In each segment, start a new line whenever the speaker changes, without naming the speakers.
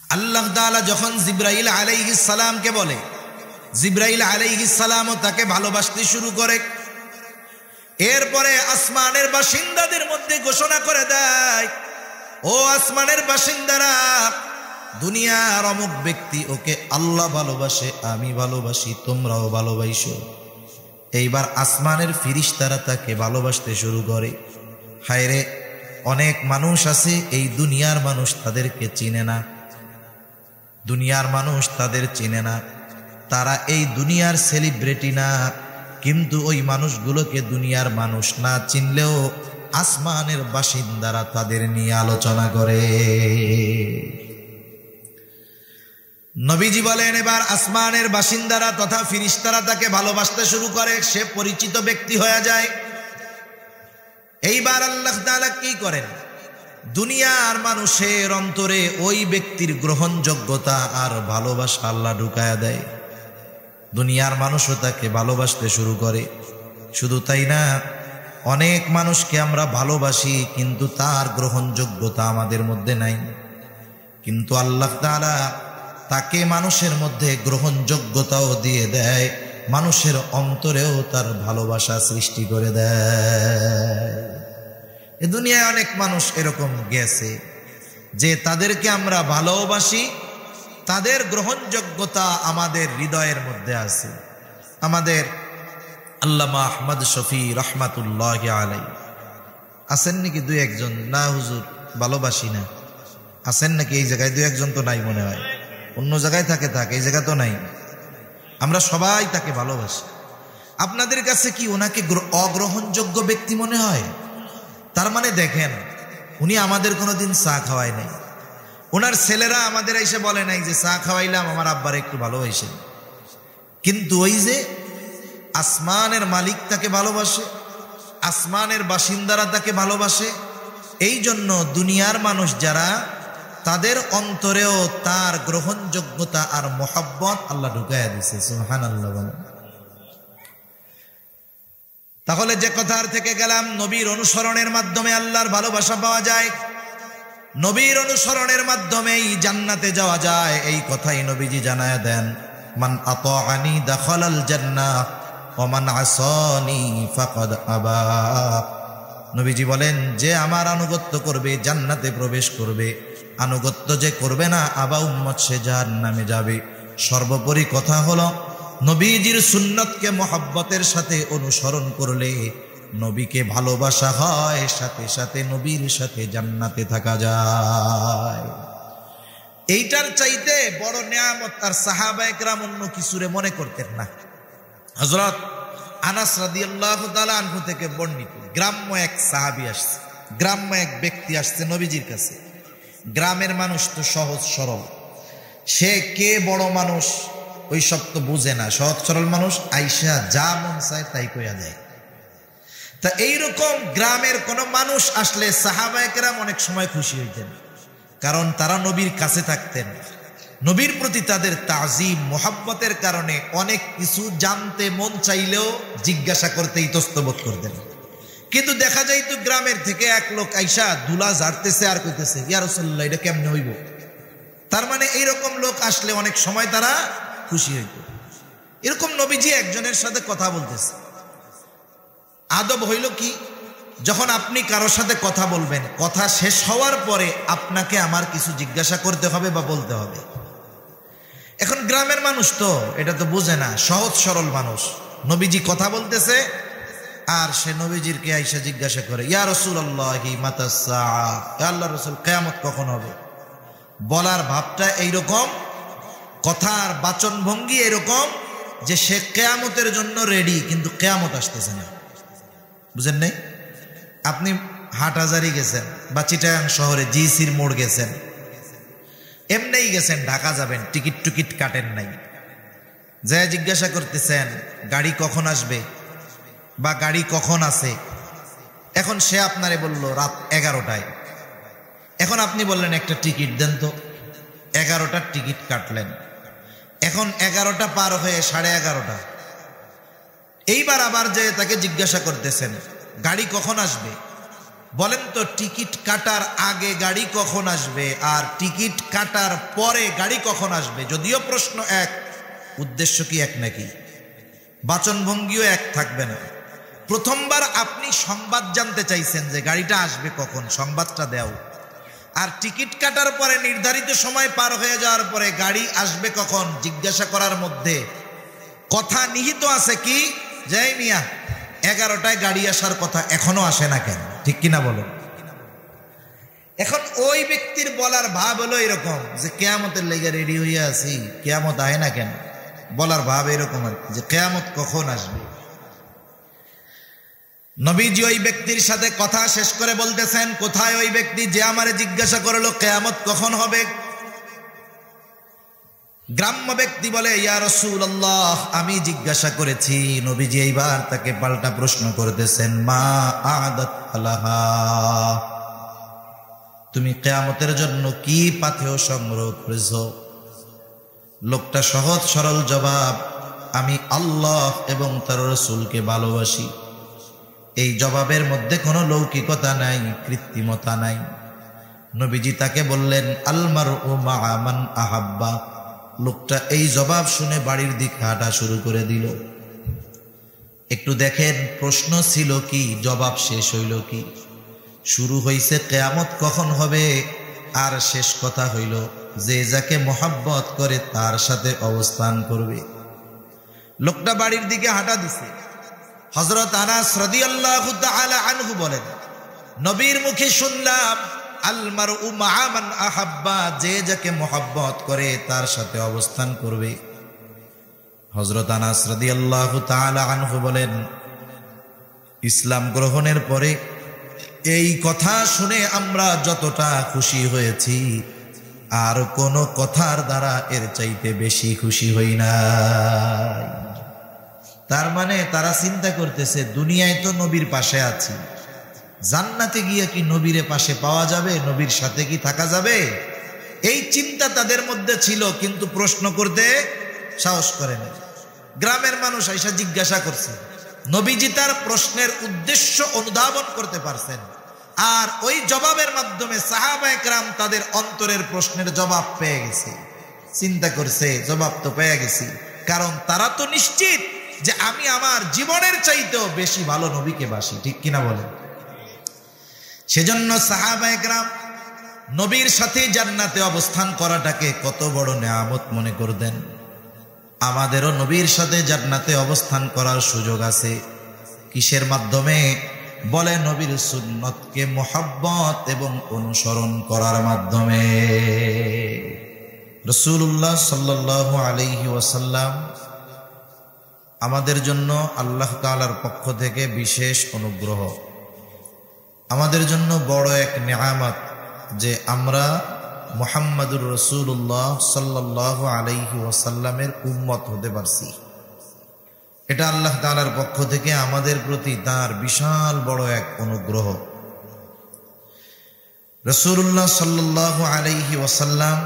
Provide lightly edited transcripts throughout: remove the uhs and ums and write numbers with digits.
আল্লাহ তাআলা যখন জিবরাইল আলাইহিস সালামকে বলে, জিবরাইল আলাইহিস সালামও তাকে ভালোবাসতে শুরু করে। এরপরে আসমানের বাসিন্দাদের মধ্যে ঘোষণা করে দেয়, ও আসমানের বাসিন্দারা, দুনিয়ার অমুক ব্যক্তি ওকে আল্লাহ ভালোবাসে, আমি ভালোবাসি, তোমরাও ভালোবাসো। এইবার আসমানের ফেরেশতারা তাকে ভালোবাসতে শুরু করে। হায়রে, অনেক মানুষ আছে এই দুনিয়ার মানুষ তাদেরকে চিনে না, দুনিয়ার মানুষ তাদের চিনে না, তারা এই দুনিয়ার সেলিব্রিটি না, কিন্তু ওই মানুষগুলোকে দুনিয়ার মানুষ না চিনলেও আসমানের বাসিন্দারা তাদের নিয়ে আলোচনা করে। নবীজি বলেন, এবার আসমানের বাসিন্দারা তথা ফেরেশতারা তাকে ভালোবাসতে শুরু করে, সে পরিচিত ব্যক্তি হয়ে যায়। এইবার আল্লাহ তাআলা কি করেন, দুনিয়ার মানুষের অন্তরে ওই ব্যক্তির গ্রহণযোগ্যতা আর ভালোবাসা আল্লাহ ঢুকায়া দেয়। দুনিয়ার মানুষও তাকে ভালোবাসতে শুরু করে। শুধু তাই না, অনেক মানুষকে আমরা ভালোবাসি কিন্তু তার গ্রহণযোগ্যতা আমাদের মধ্যে নাই, কিন্তু আল্লাহ তাআলা তাকে মানুষের মধ্যে গ্রহণযোগ্যতাও দিয়ে দেয়, মানুষের অন্তরেও তার ভালোবাসা সৃষ্টি করে দেয়। এ দুনিয়ায় অনেক মানুষ এরকম গেছে যে তাদেরকে আমরা ভালোবাসি, তাদের গ্রহণযোগ্যতা আমাদের হৃদয়ের মধ্যে আছে। আমাদের আল্লামা আহমদ শফি রহমাতুল্লাহি আলাইহি আছেন নাকি দুই একজন? না হুজুর, ভালোবাসি না। আছেন নাকি এই জায়গায়? দুই একজন তো নাই মনে হয়, অন্য জায়গায় থাকে, এই জায়গা তো নাই। আমরা সবাই তাকে ভালোবাসি। আপনাদের কাছে কি ওনাকে অগ্রহণযোগ্য ব্যক্তি মনে হয়? তার মানে দেখেন, উনি আমাদের কোনোদিন চা খাওয়ায় নাই, ওনার ছেলেরা আমাদের এসে বলে নাই যে চা খাওয়াইলাম আমার আব্বার একটু ভালোবাসেন, কিন্তু ওই যে আসমানের মালিক তাকে ভালোবাসে, আসমানের বাসিন্দারা তাকে ভালোবাসে। এই জন্য দুনিয়ার মানুষ যারা, তাদের অন্তরেও তার গ্রহণযোগ্যতা আর মোহাব্বত আল্লাহ ঢুকাইয়া দিছে। সুবহানাল্লাহ বলেন। তাহলে যে কথার থেকে গেলাম, নবীর অনুসরণের মাধ্যমে আল্লাহর ভালোবাসা পাওয়া যায়, নবীর অনুসরণের মাধ্যমেই জান্নাতে যাওয়া যায়, এই কথাই নবীজি জানায়া দেন। মান আতাআনি দাখালাল জান্নাহ ওয়া মান আসানি ফাকাদ আবা। নবীজি বলেন, যে আমার আনুগত্য করবে জান্নাতে প্রবেশ করবে, আনুগত্য যে করবে না আবা উম্মত সে জাহান্নামে যাবে। সর্বোপরি কথা হলো, নবীজির সুন্নতকে মহব্বতের সাথে অনুসরণ করলে নবীকে ভালোবাসা হয়, সাথে সাথে নবীর সাথে জান্নাতে থাকা যায়। এইটার চাইতে বড় নিয়ামত আর সাহাবায়ে কেরাম অন্য কিছুরে মনে করতেন না। হযরত আনাস রাদিয়াল্লাহু তাআলা আনহু থেকে বর্ণিত, গ্রাম্য এক সাহাবী আসছে, গ্রাম্য এক ব্যক্তি আসছে নবীজির কাছে। গ্রামের মানুষ তো সহজ সরল, সে কে বড় মানুষ ওই সব তো বুঝে না, সহজ সরল মানুষ আইসা যা মন চায় তাই কইয়া দেয়। তা এইরকম গ্রামের কোন মানুষ আসলে সাহাবায়ে কেরাম অনেক সময় খুশি হইতেন, কারণ তারা নবীর কাছে থাকতেন, নবীর প্রতি তাদের তাজিম মোহাব্বতের কারণে অনেক কিছু জানতে মন চাইলেও জিজ্ঞাসা করতে ইতস্তবোধ করতেন। কিন্তু দেখা যাইতো গ্রামের থেকে এক লোক আইসা ধুলা ঝাড়তেছে আর কইতেছে, ইয়া রাসূলুল্লাহ এটা কেমনে হইব। তার মানে এইরকম লোক আসলে অনেক সময় তারা খুশি হইত। এরকম নবীজি একজনের সাথে কথা বলতেছে। আদব হইল কি, যখন আপনি কারোর সাথে কথা বলবেন, কথা শেষ হওয়ার পরে আপনাকে আমার কিছু জিজ্ঞাসা করতে হবে বা বলতে হবে। এখন গ্রামের মানুষ তো এটা তো বুঝে না, সহজ সরল মানুষ। নবীজি কথা বলতেছে আর সে নবীজির কে আইসা জিজ্ঞাসা করে, ইয়া রাসূলুল্লাহি মাতাস সাআ, ইয়া আল্লাহর রাসূল কিয়ামত কখন হবে। বলার ভাবটা এইরকম, কথার বাচন ভঙ্গি এরকম যে সে কিয়ামতের জন্য রেডি, কিন্তু কিয়ামত আসতেছে না। বুঝেন নাই? আপনি হাটহাজারী গেছেন বা চিটাগাং শহরে জিসির মোড় গেছেন, এমনিই গেছেন, ঢাকা যাবেন, টিকিট কাটেন নাই, যা জিজ্ঞাসা করতেছেন গাড়ি কখন আসবে বা গাড়ি কখন আছে। এখন সে আপনারে বলল রাত 11টায়। এখন আপনি বললেন একটা টিকিট দেন তো, 11টার টিকিট কাটলেন। এখন 11টা পার হয়ে 11:30। এইবার আবার যে তাকে জিজ্ঞাসা করতেছেন গাড়ি কখন আসবে, বলেন তো টিকিট কাটার আগে গাড়ি কখন আসবে আর টিকিট কাটার পরে গাড়ি কখন আসবে? যদিও প্রশ্ন এক, উদ্দেশ্য কি এক নাকি? বাচনভঙ্গিও এক থাকবে না। প্রথমবার আপনি সংবাদ জানতে চাইছেন যে গাড়িটা আসবে কখন, সংবাদটা দাও। আর টিকিট কাটার পরে নির্ধারিত সময় পার হয়ে যাওয়ার পরে গাড়ি আসবে কখন জিজ্ঞাসা করার মধ্যে কথা নিহিত আছে কি, যাই মিয়া 11টায় গাড়ি আসার কথা, এখনো আসে না কেন? ঠিক কিনা বলেন? এখন ওই ব্যক্তির বলার ভাব হলো এরকম যে কিয়ামতের লেগে রেডি হইয়া আছি, কিয়ামত আয় না কেন? বলার ভাব এরকম আর যে কিয়ামত কখন আসবে। নবীজি ওই ব্যক্তির সাথে কথা শেষ করে বলতেছেন, কোথায় ওই ব্যক্তি যে আমারে জিজ্ঞাসা করলো কিয়ামত কখন হবে? গ্রাম্য ব্যক্তি বলে, ইয়া রাসূলুল্লাহ, আমি জিজ্ঞাসা করেছি। নবীজি এইবার তাকে পাল্টা প্রশ্ন করতেছেন, মা আদাত লাহা, তুমি কিয়ামতের জন্য কি পাথেয় সংগ্রহ করেছো? লোকটা সহজ সরল জবাব, আমি আল্লাহ এবং তার রাসূলকে ভালোবাসি। এই জবাবের মধ্যে কোনো লৌকিকতা নাই, কৃত্রিমতা নাই। নবীজি তাকে বললেন, আল মারউ মাআ মান আহাব্বা। লোকটা এই জবাব শুনে বাড়ির দিকে হাঁটা শুরু করে দিল। একটু দেখেন, প্রশ্ন ছিল কি, জবাব শেষ হইল কি? শুরু হইছে কিয়ামত কখন হবে, আর শেষ কথা হইল যে যাকে মোহাব্বত করে তার সাথে অবস্থান করবে। লোকটা বাড়ির দিকে হাঁটা দিছে। হযরত আনাস রাদিয়াল্লাহু তাআলা আনহু বলেন, নবীর মুখে শুনলাম, আল মারউ মাআ মান আহাব্বা, যে যাকে মোহাব্বত করে তার সাথে অবস্থান করবে। হযরত আনাস রাদিয়াল্লাহু তাআলা আনহু বলেন, ইসলাম গ্রহণের পরে এই কথা শুনে আমরা যতটা খুশি হয়েছি, আর কোনো কথার দ্বারা এর চাইতে বেশি খুশি হই না। তার মানে তারা চিন্তা করতেছে, দুনিয়ায় তো নবীর পাশে আছি, জান্নাতে গিয়ে কি নবীর পাশে পাওয়া যাবে, নবীর সাথে কি থাকা যাবে? এই চিন্তা তাদের মধ্যে ছিল, কিন্তু প্রশ্ন করতে সাহস করে না। গ্রামের মানুষ আইসা জিজ্ঞাসা করছে, নবীজি তার প্রশ্নের উদ্দেশ্য অনুধাবন করতে পারছেন, আর ওই জবাবের মাধ্যমে সাহাবায়ে কেরাম তাদের অন্তরের প্রশ্নের জবাব পেয়ে গেছে। চিন্তা করছে, জবাব তো পেয়ে গেছি, কারণ তারা তো নিশ্চিত যে আমি আমার জীবনের চাইতেও বেশি ভালো নবীকে বাসি। ঠিক কিনা বলেন? সেজন্য সাহাবায়ে কেরাম নবীর সাথে জান্নাতে অবস্থান করাটাকে কত বড় নেয়ামত মনে করতেন। আমাদেরও নবীর সাথে জান্নাতে অবস্থান করার সুযোগ আছে। কিসের মাধ্যমে? বলে নবীর সুন্নতকে মোহাব্বত এবং অনুসরণ করার মাধ্যমে। রাসূলুল্লাহ সাল্লাল্লাহু আলাইহি ওয়াসাল্লাম আমাদের জন্য আল্লাহ তাআলার পক্ষ থেকে বিশেষ অনুগ্রহ, আমাদের জন্য বড় এক নেয়ামত যে আমরা মুহাম্মাদুর রাসূলুল্লাহ সাল্লাল্লাহু আলাইহি ওয়াসাল্লামের উম্মত হতে পারছি। এটা আল্লাহ তাআলার পক্ষ থেকে আমাদের প্রতি তার বিশাল বড় এক অনুগ্রহ। রাসূলুল্লাহ সাল্লাল্লাহু আলাইহি ওয়াসাল্লাম,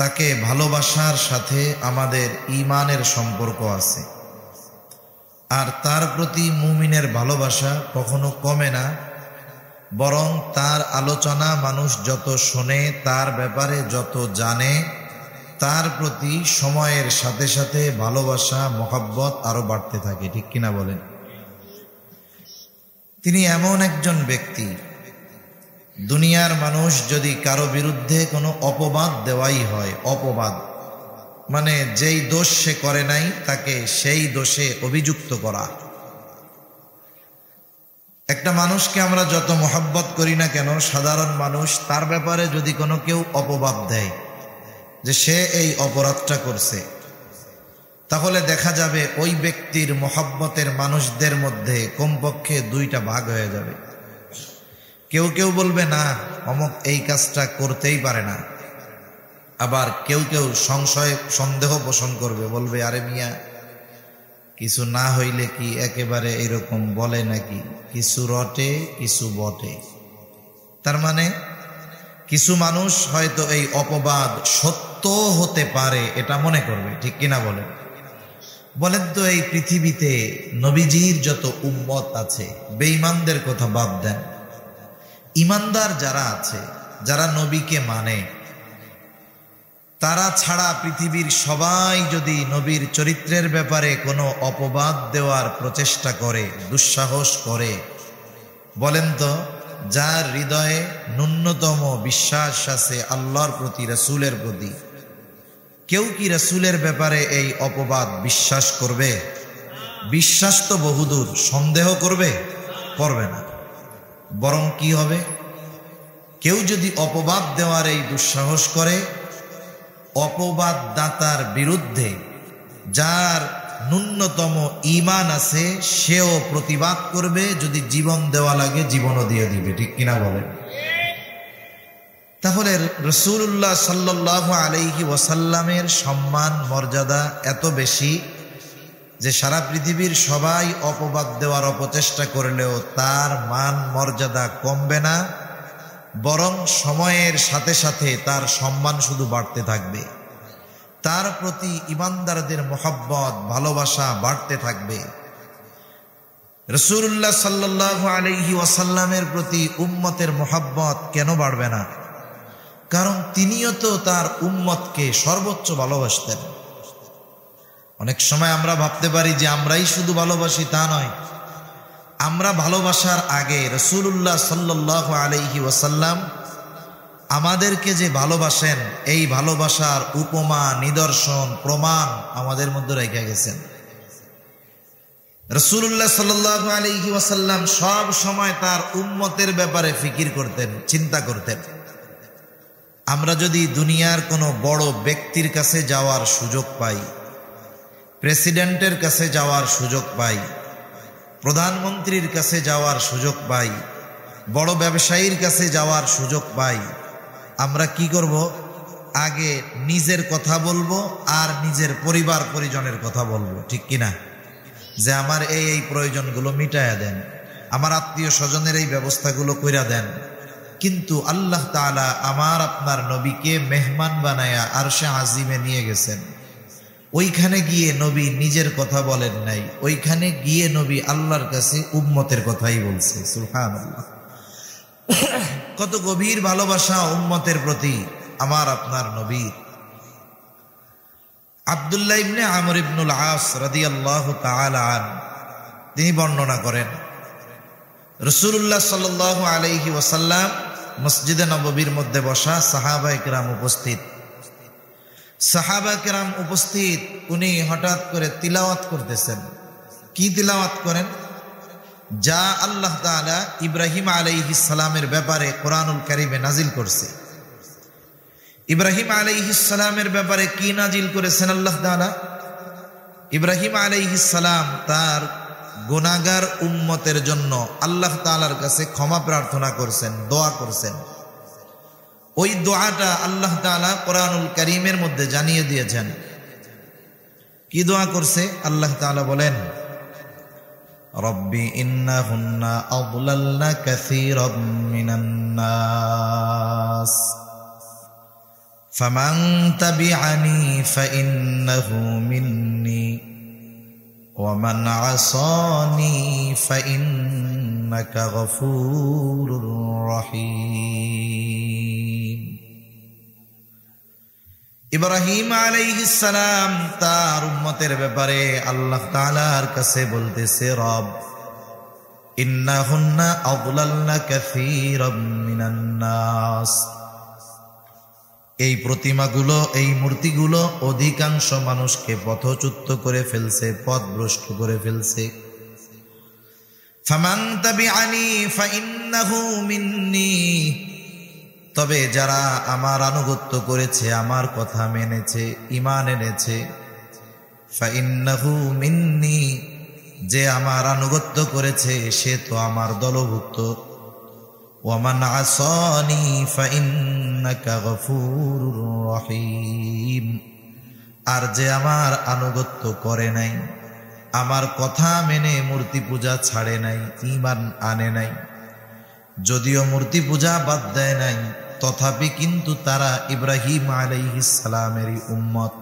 তাকে ভালোবাসার সাথে আমাদের ঈমানের সম্পর্ক আছে। আর তার প্রতি মুমিনের ভালোবাসা কখনো কমে না, বরং তার আলোচনা মানুষ যত শোনে, তার ব্যাপারে যত জানে, তার প্রতি সময়ের সাথে সাথে ভালোবাসা মহব্বত আরো বাড়তে থাকে। ঠিক কিনা বলেন? তিনি এমন একজন ব্যক্তি, দুনিয়ার মানুষ যদি কারো বিরুদ্ধে কোনো অপবাদ দেওয়াই হয়, অপবাদ মানে যেই দোষ সে করে নাই তাকে সেই দোষে অভিযুক্ত করা। একটা মানুষকে আমরা যত মহব্বত করি না কেন, সাধারণ মানুষ, তার ব্যাপারে যদি কোনো কেউ অপবাদ দেয় যে সে এই অপরাধটা করছে, তাহলে দেখা যাবে ওই ব্যক্তির মহব্বতের মানুষদের মধ্যে কমপক্ষে 2টা ভাগ হয়ে যাবে। কেউ কেউ বলবে না, অমুক এই কাজটা করতেই পারে না। আবার কেউ কেউ সন্দেহ পোষণ করবে, বলবে আরে মিয়া, কিছু না হইলে কি একেবারে এরকম বলে নাকি, কিছু রটে কিছু বটে। তার মানে কিছু মানুষ হয়তো এই অপবাদ সত্য হতে পারে এটা মনে করবে। ঠিক কিনা বলেন? বলেন তো, এই পৃথিবীতে নবীজির যত উম্মত আছে, বেঈমানদের কথা বাদ দেন, ইমানদার যারা আছে, যারা নবীকে মানে, তারা ছাড়া পৃথিবীর সবাই যদি নবীর চরিত্রের ব্যাপারে কোনো অপবাদ দেওয়ার প্রচেষ্টা করে, দুঃসাহস করে, বলেন তো যার হৃদয়ে ন্যূনতম বিশ্বাস আছে আল্লাহর প্রতি, রাসূলের প্রতি, কেউ কি রাসূলের ব্যাপারে এই অপবাদ বিশ্বাস করবে? বিশ্বাস তো বহুদূর, সন্দেহ করবে? করবে না। বরং কি হবে, কেউ যদি অপবাদ দেওয়ার এই দুঃসাহস করে, অপবাদ দাতার বিরুদ্ধে যার ন্যূনতম ঈমান আছে সেও প্রতিবাদ করবে, যদি জীবন দেওয়া লাগে জীবনও দিয়ে দিবে। ঠিক কিনা বলেন? তাহলে রাসূলুল্লাহ সাল্লাল্লাহু আলাইহি ওয়াসাল্লামের সম্মান মর্যাদা এত বেশি যে সারা পৃথিবীর সবাই অপবাদ দেওয়ার অপচেষ্টা করলেও তার মান মর্যাদা কমবে না, বরং সময়ের সাথে সাথে তার সম্মান শুধু বাড়তে থাকবে। তার প্রতি ঈমানদারদের মহব্বত, ভালোবাসা বাড়তে থাকবে। রাসূলুল্লাহ সাল্লাল্লাহু আলাইহি ওয়াসাল্লামের প্রতি উম্মতের মহব্বত কেন বাড়বে না? কারণ তিনিও তো তার উম্মতকে সর্বোচ্চ ভালোবাসতেন। অনেক সময় আমরা ভাবতে পারি যে আমরাই শুধু ভালোবাসি, তা নয়। আমরা ভালোবাসার আগে রাসূলুল্লাহ সাল্লাল্লাহু আলাইহি ওয়াসাল্লাম আমাদেরকে যে ভালোবাসেন, এই ভালোবাসার উপমা, নিদর্শন, প্রমাণ আমাদের মধ্যে রেখে গেছেন। রাসূলুল্লাহ সাল্লাল্লাহু আলাইহি ওয়াসাল্লাম সব সময় তার উম্মতের ব্যাপারে ফিকির করতেন, চিন্তা করতেন। আমরা যদি দুনিয়ার কোনো বড় ব্যক্তির কাছে যাওয়ার সুযোগ পাই, প্রেসিডেন্টের কাছে যাওয়ার সুযোগ পাই, প্রধানমন্ত্রীর কাছে যাওয়ার সুযোগ পাই, বড় ব্যবসায়ীর কাছে যাওয়ার সুযোগ পাই, আমরা কি করব? আগে নিজের কথা বলবো আর নিজের পরিবার পরিজনের কথা বলবো। ঠিক কিনা? যে আমার এই প্রয়োজনগুলো মিটায়া দেন, আমার আত্মীয় স্বজনের এই ব্যবস্থাগুলো কইরা দেন। কিন্তু আল্লাহ তাআলা আমার আপনার নবীকে মেহমান বানায়া আরশে আজিমে নিয়ে গেছেন। ওইখানে গিয়ে নবী নিজের কথা বলেন নাই, ওইখানে গিয়ে নবী আল্লাহর কাছে উম্মতের কথাই বলছে। সুবহানাল্লাহ! কত গভীর ভালোবাসা উম্মতের প্রতি আমার আপনার নবীর। আব্দুল্লাহ ইবনে আমর ইবনুল আস রাদিয়াল্লাহু তাআলা আনহু তিনি বর্ণনা করেন, রাসূলুল্লাহ সাল্লাল্লাহু আলাইহি ওয়াসাল্লাম মসজিদে নববীর মধ্যে বসা, সাহাবায়ে কেরাম উপস্থিত। সাহাবায়ে কেরাম উপস্থিত, উনি হঠাৎ করে তিলাওয়াত করতেছেন। কি তিলাওয়াত করেন? যা আল্লাহ তাআলা ইব্রাহিম আলাইহিস সালামের ব্যাপারে কোরআনুল কারীমে নাজিল করছে। ইব্রাহিম আলাইহিস সালামের ব্যাপারে কি নাজিল করেছেন আল্লাহ তাআলা? ইব্রাহিম আলাইহিস সালাম তার গুনাহগার উম্মতের জন্য আল্লাহ তাআলার কাছে ক্ষমা প্রার্থনা করছেন, দোয়া করছেন। ওই দোয়াটা আল্লাহ তাআলা কোরআনুল কারীমের মধ্যে জানিয়ে দিয়েছেন। কি দোয়া করছে? আল্লাহ তাআলা বলেন, রব্বি ইন্নাহুন্না আযলালনা কাসীরাম মিনান নাস ফামান তাবিআনি ফাইন্নাহু মিন্নি ওয়া মান আসানি ফাইন্নাকা গফুরুর রহিম। ইব্রাহিম আলাইহিস সালাম তার উম্মতের ব্যাপারে আল্লাহ তাআলার কাছে বলতেছে, রব ইন্নাহুন্না আযলালনা কাসীরাম মিনান নাস, এই প্রতিমাগুলো, এই মূর্তিগুলো অধিকাংশ মানুষকে পথচ্যুত করে ফেলছে, পথভ্রষ্ট করে ফেলছে। ফামান তাবিআনি ফাইন্নাহু মিন্নি, তবে যারা আমার আনুগত্য করেছে, আমার কথা মেনেছে, ঈমান এনেছে, ফাইন্নাহু মিন্নি, যে আমার আনুগত্য করেছে সে তো আমার দলভুক্ত। ওয়া মান আসানি ফাইন্নাকা গফুরুর রহিম, আর যে আমার আনুগত্য করে নাই, আমার কথা মেনে মূর্তি পূজা ছাড়ে নাই, ঈমান আনে নাই, যদিও মূর্তি পূজা বাদ দেয় নাই, তথাপি কিন্তু তারা ইব্রাহিম আলাইহিস সালামেরই উম্মত।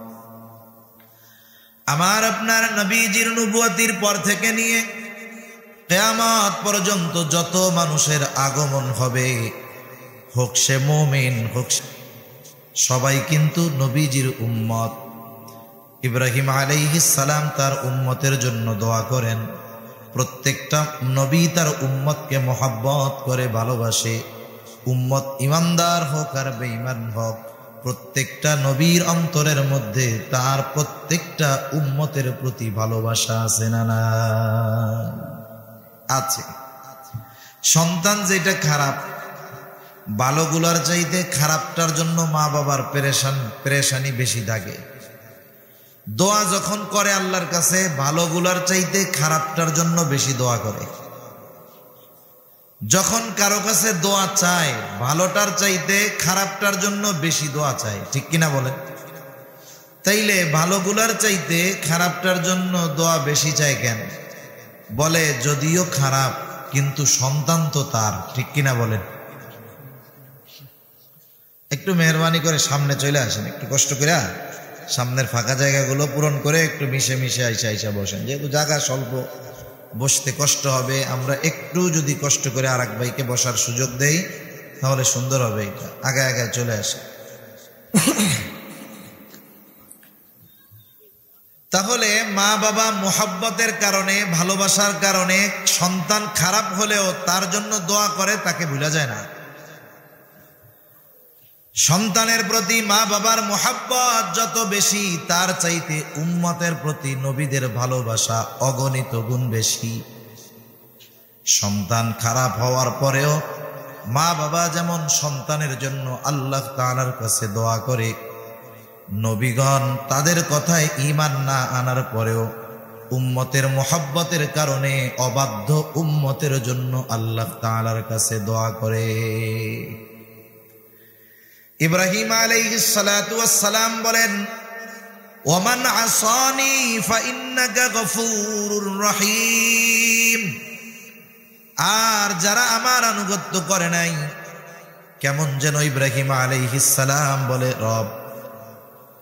আমার আপনার নবীজির নবুয়তির পর থেকে নিয়ে কিয়ামত পর্যন্ত যত মানুষের আগমন হবে, হোক সে মুমিন হোক সবাই কিন্তু নবীজির উম্মত। ইব্রাহিম আলাইহিস সালাম তার উম্মতের জন্য দোয়া করেন। প্রত্যেকটা নবী তার উম্মতকে মহব্বত করে ভালোবাসে। উম্মত ইমানদার হোক আর বেঈমান হোক, প্রত্যেকটা নবীর অন্তরের মধ্যে তার প্রত্যেকটা উম্মতের প্রতি ভালোবাসা আছে না না? আছে। সন্তান যেটা খারাপ, ভালোগুলার চাইতে খারাপটার জন্য মা বাবার পেরেশানি বেশি থাকে। দোয়া যখন করে আল্লাহর কাছে, ভালোগুলার চাইতে খারাপটার জন্য বেশি দোয়া করে। যখন কারো কাছে দোয়া চায়, ভালোটার চাইতে খারাপটার জন্য বেশি দোয়া চায়, ঠিক কিনা বলেন? তাইলে ভালোগুলার চাইতে খারাপটার জন্য দোয়া বেশি চায় কেন? বলে যদিও খারাপ কিন্তু সন্তান তো তার, ঠিক কিনা বলেন? একটু মেহরবানি করে সামনে চলে আসেন, একটু কষ্ট করে সামনের ফাঁকা জায়গাগুলো পূরণ করে একটু মিশে মিশে আইসা বসেন। যেহেতু জায়গা স্বল্প, বসতে কষ্ট হবে, আমরা একটু যদি কষ্ট করে আর এক ভাইকে বসার সুযোগ দেই তাহলে সুন্দর হবে। এটা আগে আগে চলে আসে। তাহলে মা বাবা মোহাব্বতের কারণে, ভালোবাসার কারণে সন্তান খারাপ হলেও তার জন্য দোয়া করে, তাকে ভুলা যায় না। সন্তানের প্রতি মা বাবার মোহাব্বত যত বেশি, তার চাইতে উম্মতের প্রতি নবীদের ভালোবাসা অগণিত গুণ বেশি। সন্তান খারাপ হওয়ার পরেও মা বাবা যেমন সন্তানের জন্য আল্লাহ তাআলার কাছে দোয়া করে, নবীগণ তাদের কথায় ঈমান না আনার পরেও উম্মতের মোহাব্বতের কারণে অবাধ্য উম্মতের জন্য আল্লাহ তাআলার কাছে দোয়া করে। ইব্রাহিম আলাইহিস সালাতু ওয়াস সালাম বলেন, ওয়ামান আসানি ফাইন্নাকা গফুরুর রহিম। আর যারা আমার আনুগত্য করে নাই, কেমন যেন ইব্রাহিম আলাইহিস সালাম বলে, রব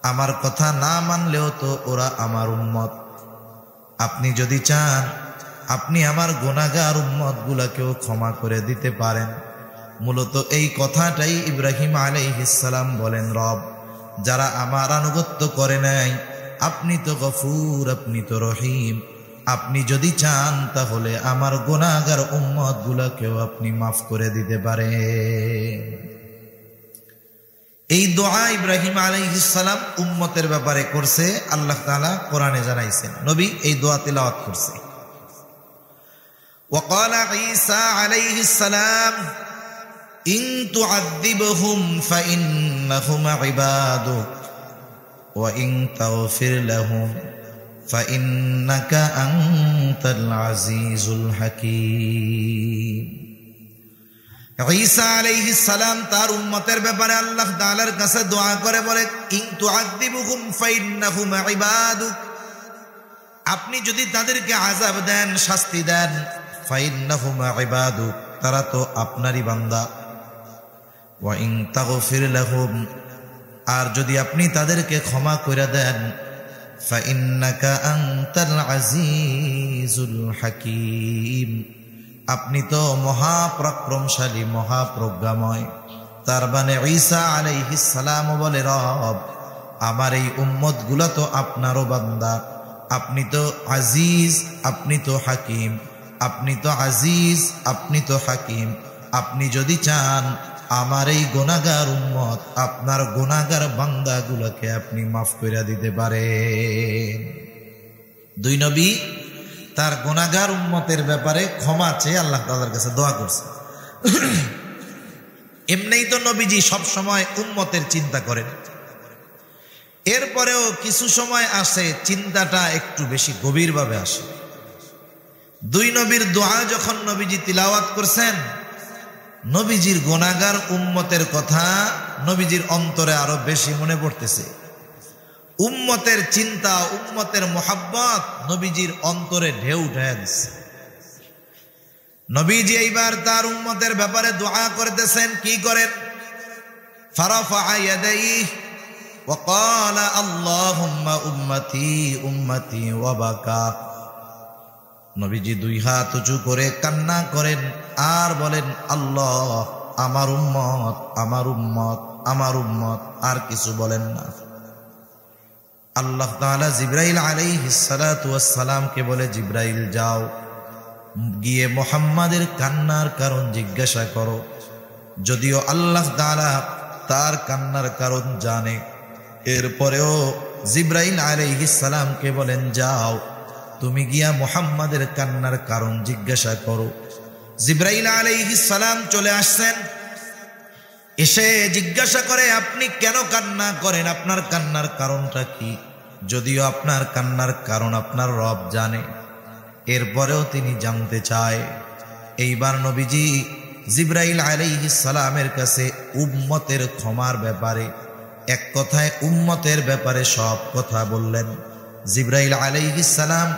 আমার কথা না মানলেও তো ওরা আমার উম্মত। আপনি যদি চান আপনি আমার গুনাহগার উম্মতগুলোকেও ক্ষমা করে দিতে পারেন। মূলত এই কথাটাই ইব্রাহিম আলাইহিস সালাম বলেন, রব যারা আমার আনুগত্য করে নাই, আপনি তো গফুর, আপনি তো রহিম, আপনি যদি চান তাহলে আমার গুনাহগার উম্মতগুলোকেও আপনি মাফ করে দিতে পারেন। এই দোয়া ইব্রাহিম আলাইহিস সালাম উম্মতের ব্যাপারে করছে, আল্লাহ তাআলা কোরআনে জানাইছেন। নবী এই দোয়া তিলাওয়াত করছে। ওয়াকালা ঈসা আলাইহিস সালাম, ইন তুআযিবহুম ফাইন্নাহুম ইবাদুক ওয়া ইন তাগফির লাহুম ফাইন্নাকা আনতাল আজিজুল হাকীম। ঈসা আলাইহিস সালাম তার উম্মতের ব্যাপারে আল্লাহ তাআলার কাছে দোয়া করে বলে, ইন তুআযিবহুম ফাইন্নাহুম ইবাদুক, আপনি যদি তাদেরকে আযাব দেন, শাস্তি দেন, ফাইন্নাহুম ইবাদুক, তারা তো আপনারই বান্দা। ওয়া ইন তাগফির লাহুম, আর যদি আপনি তাদেরকে ক্ষমা করে দেন, ফাইন্নাকা আনতাল আজিজুল হাকীম, আপনি তো মহাপরাক্রমশালী, মহাপ্রজ্ঞাময়। তার মানে ঈসা আলাইহিস সালাম বলে, রব আমার এই উম্মতগুলো তো আপনারও বান্দা, আপনি তো আজিজ, আপনি তো হাকিম, আপনি তো আজিজ, আপনি তো হাকিম, আপনি যদি চান আমার এই গুনাহগার উম্মত, আপনার গুনাহগার বান্দাগুলোকে আপনি মাফ করে দিতে পারেন। দুই নবী তার গুনাহগার উম্মতের ব্যাপারে ক্ষমা চেয়ে আল্লাহ তাআলার কাছে দোয়া করছে। এমনিই তো নবীজি সব সময় উম্মতের চিন্তা করেন, এরপরেও কিছু সময় আসে চিন্তাটা একটু বেশি গভীরভাবে আসে। দুই নবীর দোয়া যখন নবীজি তিলাওয়াত করছেন, নবীজির গুনাহগার উম্মতের কথা নবীজির অন্তরে আরো বেশি মনে পড়তেছে। উম্মতের চিন্তা, উম্মতের মোহাব্বত নবীজির অন্তরে ঢেউ উঠায় দিচ্ছে। নবীজি এইবার তার উম্মতের ব্যাপারে দোয়া করতেছেন। কি করেন? ফারাফা ইয়াদাইহি ওয়া ক্বালা আল্লাহুম্মা উম্মতি উম্মতি ওয়া বাকা। নবীজি দুই হাত উঁচু করে কান্না করেন আর বলেন, আল্লাহ আমার উম্মত, আমার উম্মত, আমার উম্মত। আর কিছু বলেন না। আল্লাহ তাআলা জিবরাইল আলাইহিস সালাতু ওয়াস সালামকে বলে, জিবরাইল যাও, গিয়ে মুহাম্মাদের কান্নার কারণ জিজ্ঞাসা করো। যদিও আল্লাহ তাআলা তার কান্নার কারণ জানে, এরপরেও জিবরাইল আলাইহিস সালামকে বলেন, যাও তুমি গিয়া মুহাম্মাদের কান্নার কারণ জিজ্ঞাসা করো। জিবরাইল আলাইহিস সালাম চলে আসছেন, এসে জিজ্ঞাসা করে, আপনি কেন কান্না করেন? আপনার কান্নার কারণটা কি? যদিও আপনার কান্নার কারণ আপনার রব জানে, এরপরেও তিনি জানতে চায়। এইবার নবীজি জিবরাইল আলাইহিস সালামের কাছে উম্মতের ক্ষমার ব্যাপারে, এক কথায় উম্মতের ব্যাপারে সব কথা বললেন। জিবরাইল আলাইহিস সালাম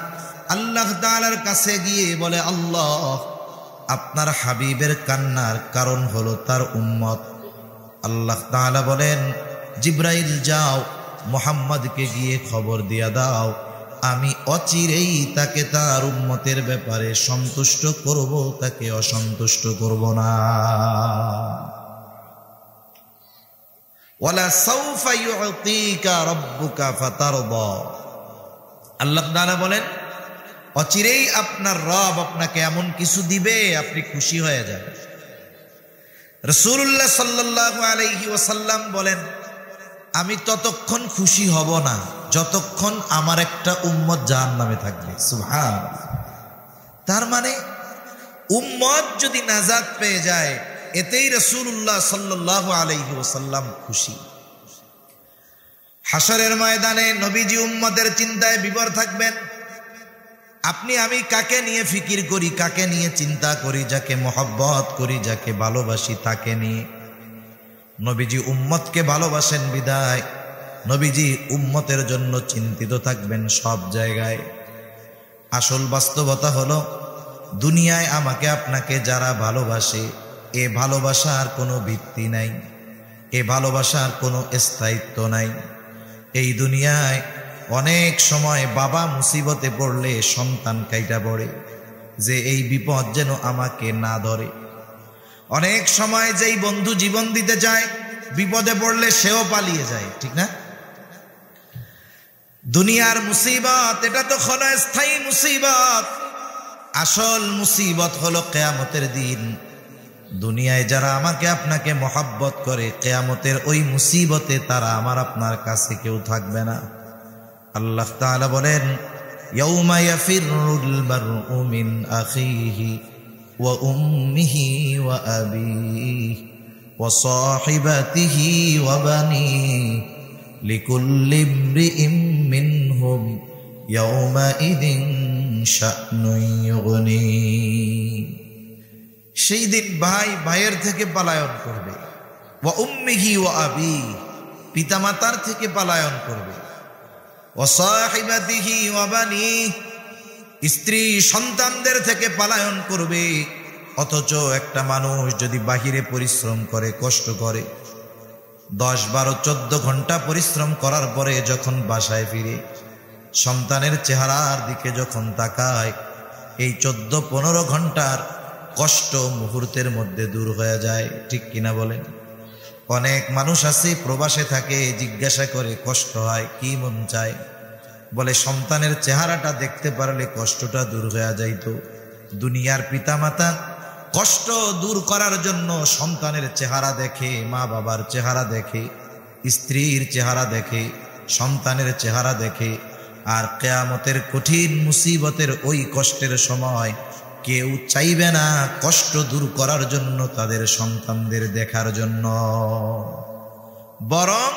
আল্লাহ তাআলার কাছে গিয়ে বলে, আল্লাহ আপনার হাবিবের কান্নার কারণ হলো তার উম্মত। আল্লাহ তাআলা বলেন, জিবরাইল যাও মুহাম্মদকে গিয়ে খবর দিয়া দাও, আমি অচিরেই তাকে তার উম্মতের ব্যাপারে সন্তুষ্ট করব, তাকে অসন্তুষ্ট করব না। ওয়ালা সাউফা ইউতিকা রাব্বুকা ফাতারদা। আল্লাহ তাআলা বলেন, অচিরেই আপনার রব আপনাকে এমন কিছু দিবে আপনি খুশি হয়ে যাবেন। রাসূলুল্লাহ সাল্লাল্লাহু আলাইহি ওয়াসাল্লাম বলেন, আমি ততক্ষণ খুশি হব না যতক্ষণ আমার একটা উম্মত জাহান্নামে থাকবে। সুবহানাল্লাহ। তার মানে উম্মত যদি নাজাত পেয়ে যায়, এতেই রাসূলুল্লাহ সাল্লাল্লাহু আলাইহি ওয়াসাল্লাম খুশি। হাশরের ময়দানে নবীজি উম্মতের চিন্তায় বিভোর থাকবেন। আপনি আমি কাকে নিয়ে ফিকির করি, কাকে নিয়ে চিন্তা করি? যাকে মহব্বত করি, যাকে ভালোবাসি, তাকে নিয়ে। নবীজি উম্মতকে ভালোবাসেন বিদায় নবীজি উম্মতের জন্য চিন্তিত থাকবেন সব জায়গায়। আসল বাস্তবতা হলো, দুনিয়ায় আমাকে আপনাকে যারা ভালোবাসে, এ ভালোবাসার কোনো ভিত্তি নাই, এ ভালোবাসার কোনো স্থায়িত্ব নাই। এই দুনিয়ায় অনেক সময় বাবা মুসিবতে পড়লে সন্তান কাইটা পড়ে যে এই বিপদ যেন আমাকে না ধরে। অনেক সময় যেই বন্ধু জীবন দিতে চায়, বিপদে পড়লে সেও পালিয়ে যায়, ঠিক না? দুনিয়ার মুসিবত এটা তো ক্ষণস্থায়ী মুসিবত। আসল মুসিবত হলো কিয়ামতের দিন। দুনিয়ায় যারা আমাকে আপনাকে মহব্বত করে, কিয়ামতের ওই মুসিবতে তারা আমার আপনার কাছে কেউ থাকবে না। আল্লাহ তাআলা বলেন, ইয়াউমা ইয়াফিরুল মারউ মিন আখিহি ওয়া উম্মিহি ওয়া আবিহি ওয়া সাহিবাতিহি ওয়া বানিহি লিকুল্লি ইমরিইম মিনহুম ইয়াউমা ইদিন শা'নুন ইউগনি। সেই দিন ভাই ভাইয়ের থেকে পলায়ন করবে, ওয়া উম্মিহি ওয়া আবিহি, পিতামাতার থেকে পলায়ন করবে, ওয়া সাহিবাতিহি ওয়া বানিহি, স্ত্রী সন্তানদের থেকে পলায়ন করবে। অথচ একটা মানুষ যদি বাহিরে পরিশ্রম করে, কষ্ট করে, 10, 12, 14 ঘন্টা পরিশ্রম করার পরে যখন বাসায় ফিরে সন্তানের চেহারার দিকে যখন তাকায়, এই 14-15 ঘন্টার কষ্ট মুহূর্তের মধ্যে দূর হয়ে যায়, ঠিক কিনা বলেন? অনেক মানুষ আছে প্রবাসে থাকে, জিজ্ঞাসা করে কষ্ট হয়, কি মন চায়? বলে সন্তানের চেহারাটা দেখতে পারলে কষ্টটা দূর হয়ে যাইতো। দুনিয়ার পিতামাতা কষ্ট দূর করার জন্য সন্তানের চেহারা দেখে, মা বাবার চেহারা দেখে, স্ত্রীর চেহারা দেখে, সন্তানের চেহারা দেখে। আর কিয়ামতের কঠিন মুসিবতের ওই কষ্টের সময় কেউ চাইবে না কষ্ট দূর করার জন্য তাদের সন্তানদের দেখার জন্য, বরং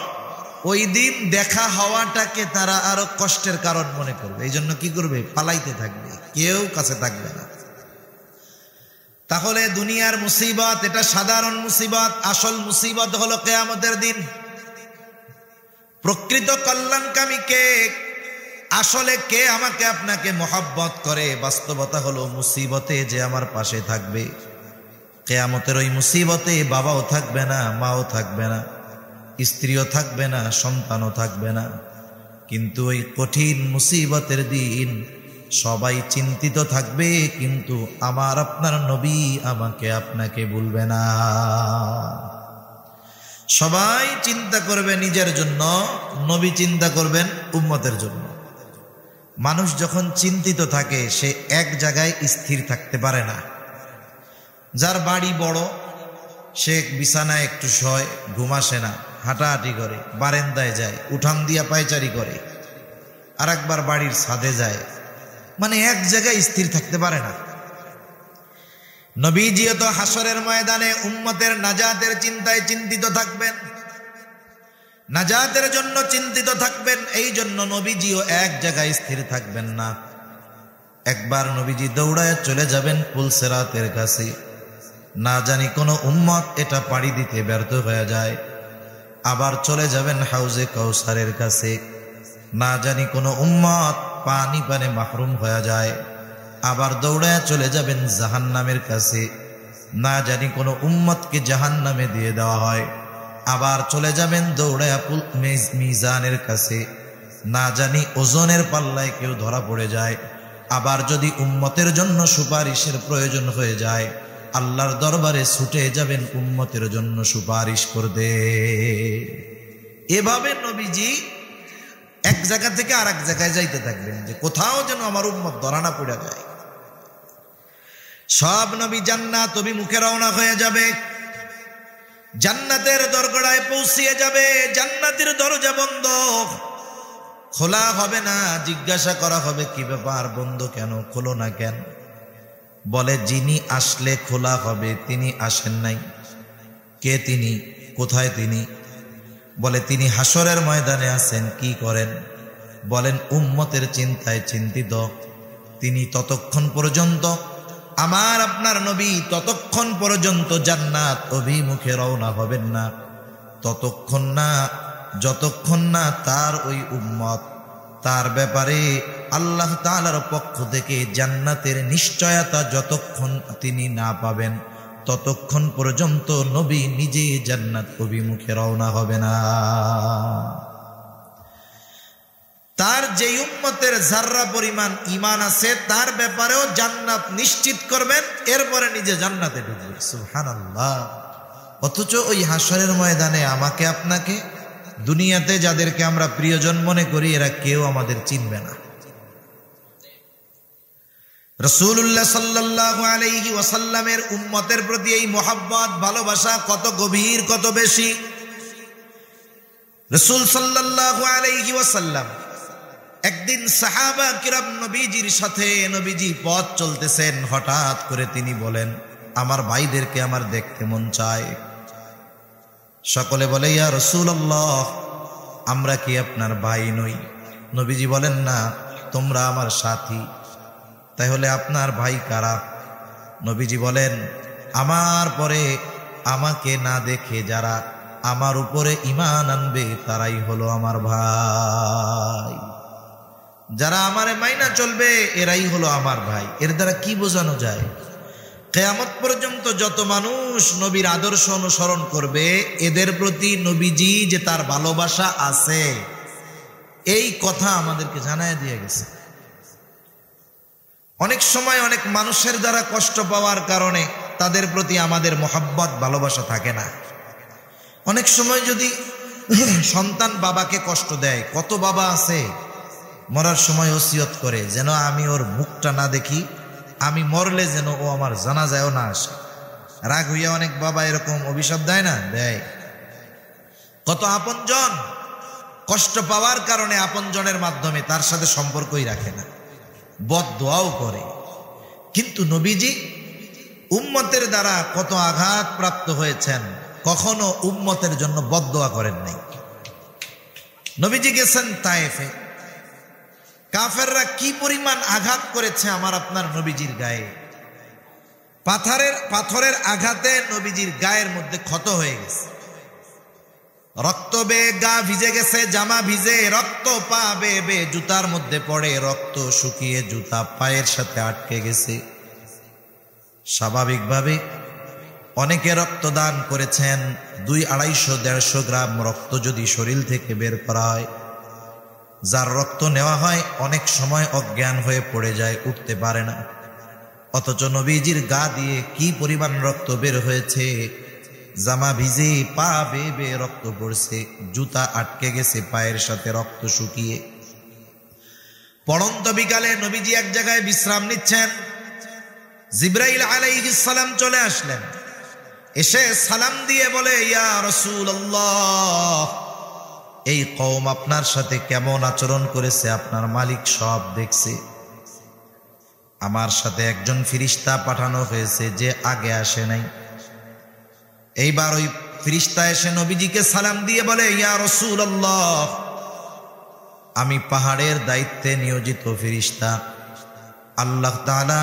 ওই দিন দেখা হওয়াটাকে তারা আরো কষ্টের কারণ মনে করবে। এই জন্য কি করবে? পালাইতে থাকবে, কেউ কাছে থাকবে না। তাহলে দুনিয়ার মুসিবত এটা সাধারণ মুসিবত, আসল মুসিবত হলো কিয়ামতের দিন। প্রকৃত কল্যাণকামী কে? আসলে কে আমাকে আপনাকে মহব্বত করে? বাস্তবতা হলো মুসিবতে যে আমার পাশে থাকবে। কিয়ামতের ওই মুসিবতে বাবাও থাকবে না, মাও থাকবে না, স্ত্রীও থাকবে না, সন্তানও থাকবে না। কিন্তু ওই কঠিন মুসিবতের দিন সবাই চিন্তিত থাকবে, কিন্তু আমার আপনার নবী আমাকে আপনাকে ভুলবে না। সবাই চিন্তা করবে নিজের জন্য, নবী চিন্তা করবেন উম্মতের জন্য। মানুষ যখন চিন্তিত থাকে সে এক জায়গায় স্থির থাকতে পারে না। যার বাড়ি বড় সে বিছানায় একটু শয়, ঘুম আসে না, হাঁটাহাঁটি করে, বারান্দায় যায়, উঠান দিয়া পায়চারি করে, আর একবার বাড়ির ছাদে যায়, মানে এক জায়গায় স্থির থাকতে পারে না। নবীজিও তো হাসরের ময়দানে উম্মতের নাজাতের চিন্তায় চিন্তিত থাকবেন, নাজাতের জন্য চিন্তিত থাকবেন। এই জন্য নবীজিও এক জায়গায় স্থির থাকবেন না। একবার নবীজি দৌড়ায় চলে যাবেন পুলসেরাতের কাছে, না জানি কোনো উম্মত এটা পাড়ি দিতে ব্যর্থ হয়ে যায়। আবার চলে যাবেন হাউজে কাউসারের কাছে, না জানি কোনো উম্মত পানি পানে মাহরুম হয়ে যায়। আবার দৌড়ায় চলে যাবেন জাহান্নামের কাছে, না জানি কোনো উম্মতকে জাহান্নামে দিয়ে দেওয়া হয়। আবার চলে যাবেন দৌড়ায় মিজানের কাছে, না জানি ওজনের পাল্লায় কেউ ধরা পড়ে যায়। আবার যদি উম্মতের জন্য সুপারিশের প্রয়োজন হয়ে যায়, আল্লাহর দরবারে ছুটে যাবেন উম্মতের জন্য সুপারিশ করতে। এভাবে নবীজি এক জায়গা থেকে আর এক জায়গায় যাইতে থাকবেন, যে কোথাও যেন আমার উম্মত ধরা না পড়ে যায়। সব নবী জান্নাত অভিমুখে রওনা হয়ে যাবে, জান্নাতের দরগড়ায় পৌঁছিয়ে যাবে। জান্নাতের দরজা বন্ধ, খোলা হবে না। জিজ্ঞাসা করা হবে, কি ব্যাপার, বন্ধ কেন, খোলো না কেন? বলে, যিনি আসলে খোলা হবে তিনি আসেন নাই। কে তিনি? কোথায় তিনি? বলে, তিনি হাসরের ময়দানে আছেন। কি করেন? বলেন, উম্মতের চিন্তায় চিন্তিত। তিনি ততক্ষণ পর্যন্ত, আমার আপনার নবী ততক্ষণ পর্যন্ত জান্নাত অভিমুখে রওনা হবেন না, ততক্ষণ না যতক্ষণ না তার ওই উম্মত তার ব্যাপারে আল্লাহ তাআলার পক্ষ থেকে জান্নাতের নিশ্চয়তা যতক্ষণ তিনি না পাবেন, ততক্ষণ পর্যন্ত নবী নিজে জান্নাত অভিমুখে রওনা হবে না। তার যে উম্মতের যাররা পরিমাণ ঈমান আছে তার ব্যাপারেও জান্নাত নিশ্চিত করবেন, এরপরে নিজে জান্নাতে ঢুকবেন। সুবহানাল্লাহ। অথচ ওই হাসরের ময়দানে আমাকে আপনাকে, দুনিয়াতে যাদেরকে আমরা প্রিয়জন মনে করি, এরা কেউ আমাদের চিনবে না। রাসূলুল্লাহ সাল্লাল্লাহু আলাইহি ওয়াসাল্লামের উম্মতের প্রতি এই মহব্বত, ভালোবাসা কত গভীর, কত বেশি। রাসূল সাল্লাল্লাহু আলাইহি ওয়াসাল্লাম একদিন সাহাবা কিরাম নবীজির সাথে, নবীজি পথ চলতেছেন, হঠাৎ করে তিনি বলেন, আমার ভাইদেরকে আমার দেখতে মন চায়। সকলে বলে, ইয়া রাসূলুল্লাহ, আমরা কি আপনার ভাই নই? নবীজি বলেন, না, তোমরা আমার সাথী। তাহলে আপনার ভাই কারা? নবীজি বলেন, আমার পরে আমাকে না দেখে যারা আমার উপরে ঈমান আনবে তারাই হলো আমার ভাই। যারা আমারে মাইনা চলবে এরাই হলো আমার ভাই। এর দ্বারা কি বোঝানো যায়? কিয়ামত পর্যন্ত যত মানুষ নবীর আদর্শ অনুসরণ করবে, এদের প্রতি নবীজি যে তার ভালোবাসা আছে, এই কথা আমাদেরকে জানায় দিয়ে গেছে। অনেক সময় অনেক মানুষের দ্বারা কষ্ট পাওয়ার কারণে তাদের প্রতি আমাদের মহব্বত, ভালোবাসা থাকে না। অনেক সময় যদি সন্তান বাবাকে কষ্ট দেয়, কত বাবা আছে মরার সময় ওসিয়ত করে, যেন আমি ওর মুখটা না দেখি, আমি মরলে যেন ও আমার জানাজায়ও না আসে। রাগ হইয়া অনেক বাবা এরকম অভিশাপ দেয় না? দেয়। কত আপনজন কষ্ট পাওয়ার কারণে আপনজনের মাধ্যমে তার সাথে সম্পর্কই রাখে না, বদদোয়াও করে। কিন্তু নবীজি উম্মতের দ্বারা কত আঘাত প্রাপ্ত হয়েছেন, কখনো উম্মতের জন্য বদদোয়া করেন নাই। নবীজি গেছেন তায়েফে, কাফেররা কি পরিমাণ আঘাত করেছে আমার আপনার নবীজির গায়ে। পাথরের আঘাতে নবীজির গায়ের মধ্যে ক্ষত হয়ে গেছে, রক্ত বেয়ে গা ভিজে গেছে, জামা ভিজে, রক্ত পা বেয়ে জুতার মধ্যে পড়ে, রক্ত শুকিয়ে জুতা পায়ের সাথে আটকে গেছে। স্বাভাবিকভাবে অনেকে রক্তদান করেছেন, 200, 250, 150 গ্রাম রক্ত যদি শরীর থেকে বের করা হয়, যার রক্ত নেওয়া হয় অনেক সময় অজ্ঞান হয়ে পড়ে যায়, উঠতে পারে না। অথচ নবীজির গা দিয়ে কি পরিমাণ রক্ত বের হয়েছে, জামা ভিজে পা বেয়ে বেয়ে রক্ত পড়ছে, জুতা আটকে গেছে পায়ের সাথে রক্ত শুকিয়ে। পড়ন্ত বিকালে নবীজি এক জায়গায় বিশ্রাম নিচ্ছেন। জিবরাইল আলাইহিস সালাম চলে আসলেন, এসে সালাম দিয়ে বলে, ইয়া রাসূলুল্লাহ, এই কওম আপনার সাথে কেমন আচরণ করেছে আপনার মালিক সব দেখছে। আমার সাথে একজন ফেরেশতা পাঠানো হয়েছে যে আগে আসে নাই। এইবার ওই ফেরেশতা এসে নবীজিকে সালাম দিয়ে বলে, ইয়া রাসূলুল্লাহ, আমি পাহাড়ের দায়িত্বে নিয়োজিত ফেরেশতা, আল্লাহ তাআলা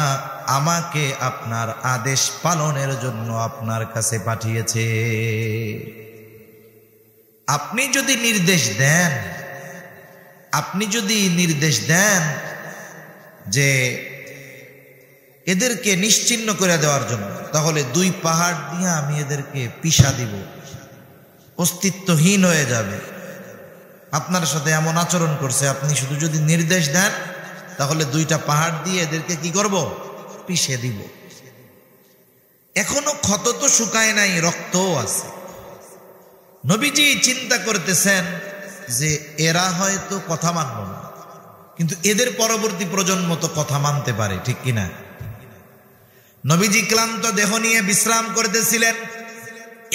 আমাকে আপনার আদেশ পালনের জন্য আপনার কাছে পাঠিয়েছে। আপনি যদি নির্দেশ দেন যে এদেরকে নিশ্চিহ্ন করে দেওয়ার জন্য, তাহলে 2 পাহাড় দিয়ে আমি এদেরকে পিষা দিব, অস্তিত্বহীন হয়ে যাবে। আপনার সাথে এমন আচরণ করছে, আপনি শুধু যদি নির্দেশ দেন তাহলে 2টা পাহাড় দিয়ে এদেরকে কি করব? পিষে দিব। এখনো ক্ষত তো শুকায় নাই, রক্তও আছে। নবীজি চিন্তা করতেছেন যে এরা হয়তো কথা মানব না, কিন্তু এদের পরবর্তী প্রজন্ম তো কথা মানতে পারে, ঠিক কিনা? নবীজি ক্লান্ত দেহ নিয়ে বিশ্রাম করতেছিলেন।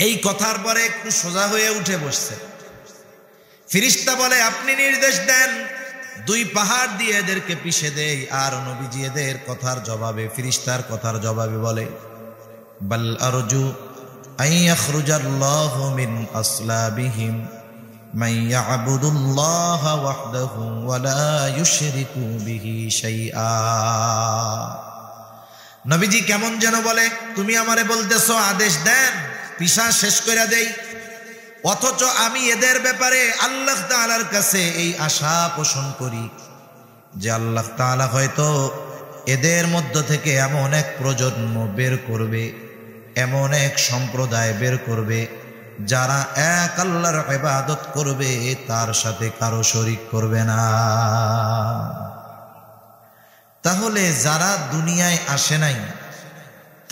এই কথার পরে একটু সোজা হয়ে উঠে বসছে। ফেরেশতা বলে, আপনি নির্দেশ দেন 2 পাহাড় দিয়ে এদেরকে পিষে দেই। আর নবীজি এদের কথার জবাবে, ফেরেশতার কথার জবাবে বলে, বাল আরজু আন ইয়াখরুজাল্লাহু মিন আসলাবিহিম মান ইয়াবুদুল্লাহা ওয়াহদাহু ওয়া লা ইউশরিকু বিহি শাইআ। নবীজি কেমন যেন বলে, তুমি আমারে বলতেছো আদেশ দেন পিষা শেষ করে দেই, অথচ আমি এদের ব্যাপারে আল্লাহ তাআলার কাছে এই আশা পোষণ করি যে আল্লাহ তাআলা হয়তো এদের মধ্য থেকে এমন এক প্রজন্ম বের করবে, এমন এক সম্প্রদায় বের করবে যারা এক আল্লাহর ইবাদত করবে, তার সাথে কারো শরীক করবে না। তাহলে যারা দুনিয়ায় আসে নাই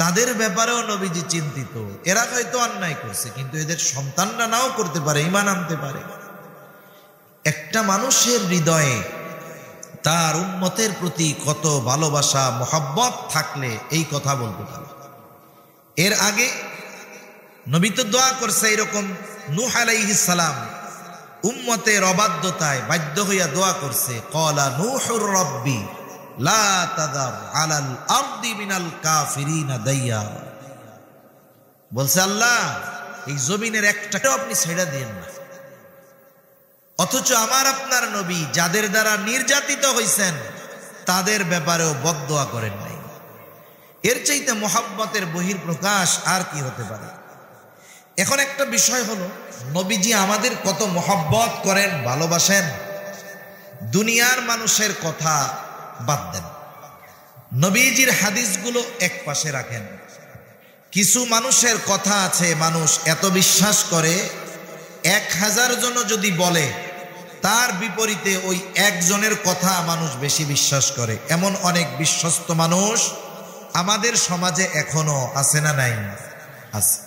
তাদের ব্যাপারেও নবীজি চিন্তিত। এরা হয়তো অন্যায় করছে, কিন্তু এদের সন্তানরা নাও করতে পারে, ঈমান আনতে পারে। একটা মানুষের হৃদয়ে তার উম্মতের প্রতি কত ভালোবাসা মোহাব্বত থাকলে এই কথা বলতে পারে। এর আগে নবী তো দোয়া করছে এরকম, নূহ আলাইহিস সালাম উম্মতের অবাধ্যতায় বাধ্য হইয়া দোয়া করছে, ক্বালা নূহুর রাব্বি লা তাযার আলাল আরদি মিনাল কাফিরিনা দাইয়ারা। বলছে, আল্লাহ এই জমিনের একটাও আপনি ছেড়ে দিয়েন না। অথচ আমার আপনার নবী যাদের দ্বারা নির্যাতিত হইছেন তাদের ব্যাপারেও বদদোয়া করেন নাই। এর চাইতে মোহাব্বতের বহির্প্রকাশ আর কি হতে পারে? এখন একটা বিষয় হলো, নবীজি আমাদের কত মোহাব্বত করেন, ভালোবাসেন। দুনিয়ার মানুষের কথা বাদ দেন, নবীজির হাদিসগুলো এক পাশে রাখেন। কিছু মানুষের কথা আছে, মানুষ এত বিশ্বাস করে 1000 জন যদি বলে তার বিপরীতে ওই একজনের কথা মানুষ বেশি বিশ্বাস করে। এমন অনেক বিশ্বস্ত মানুষ আমাদের সমাজে এখনো আছে না নাই? আছে।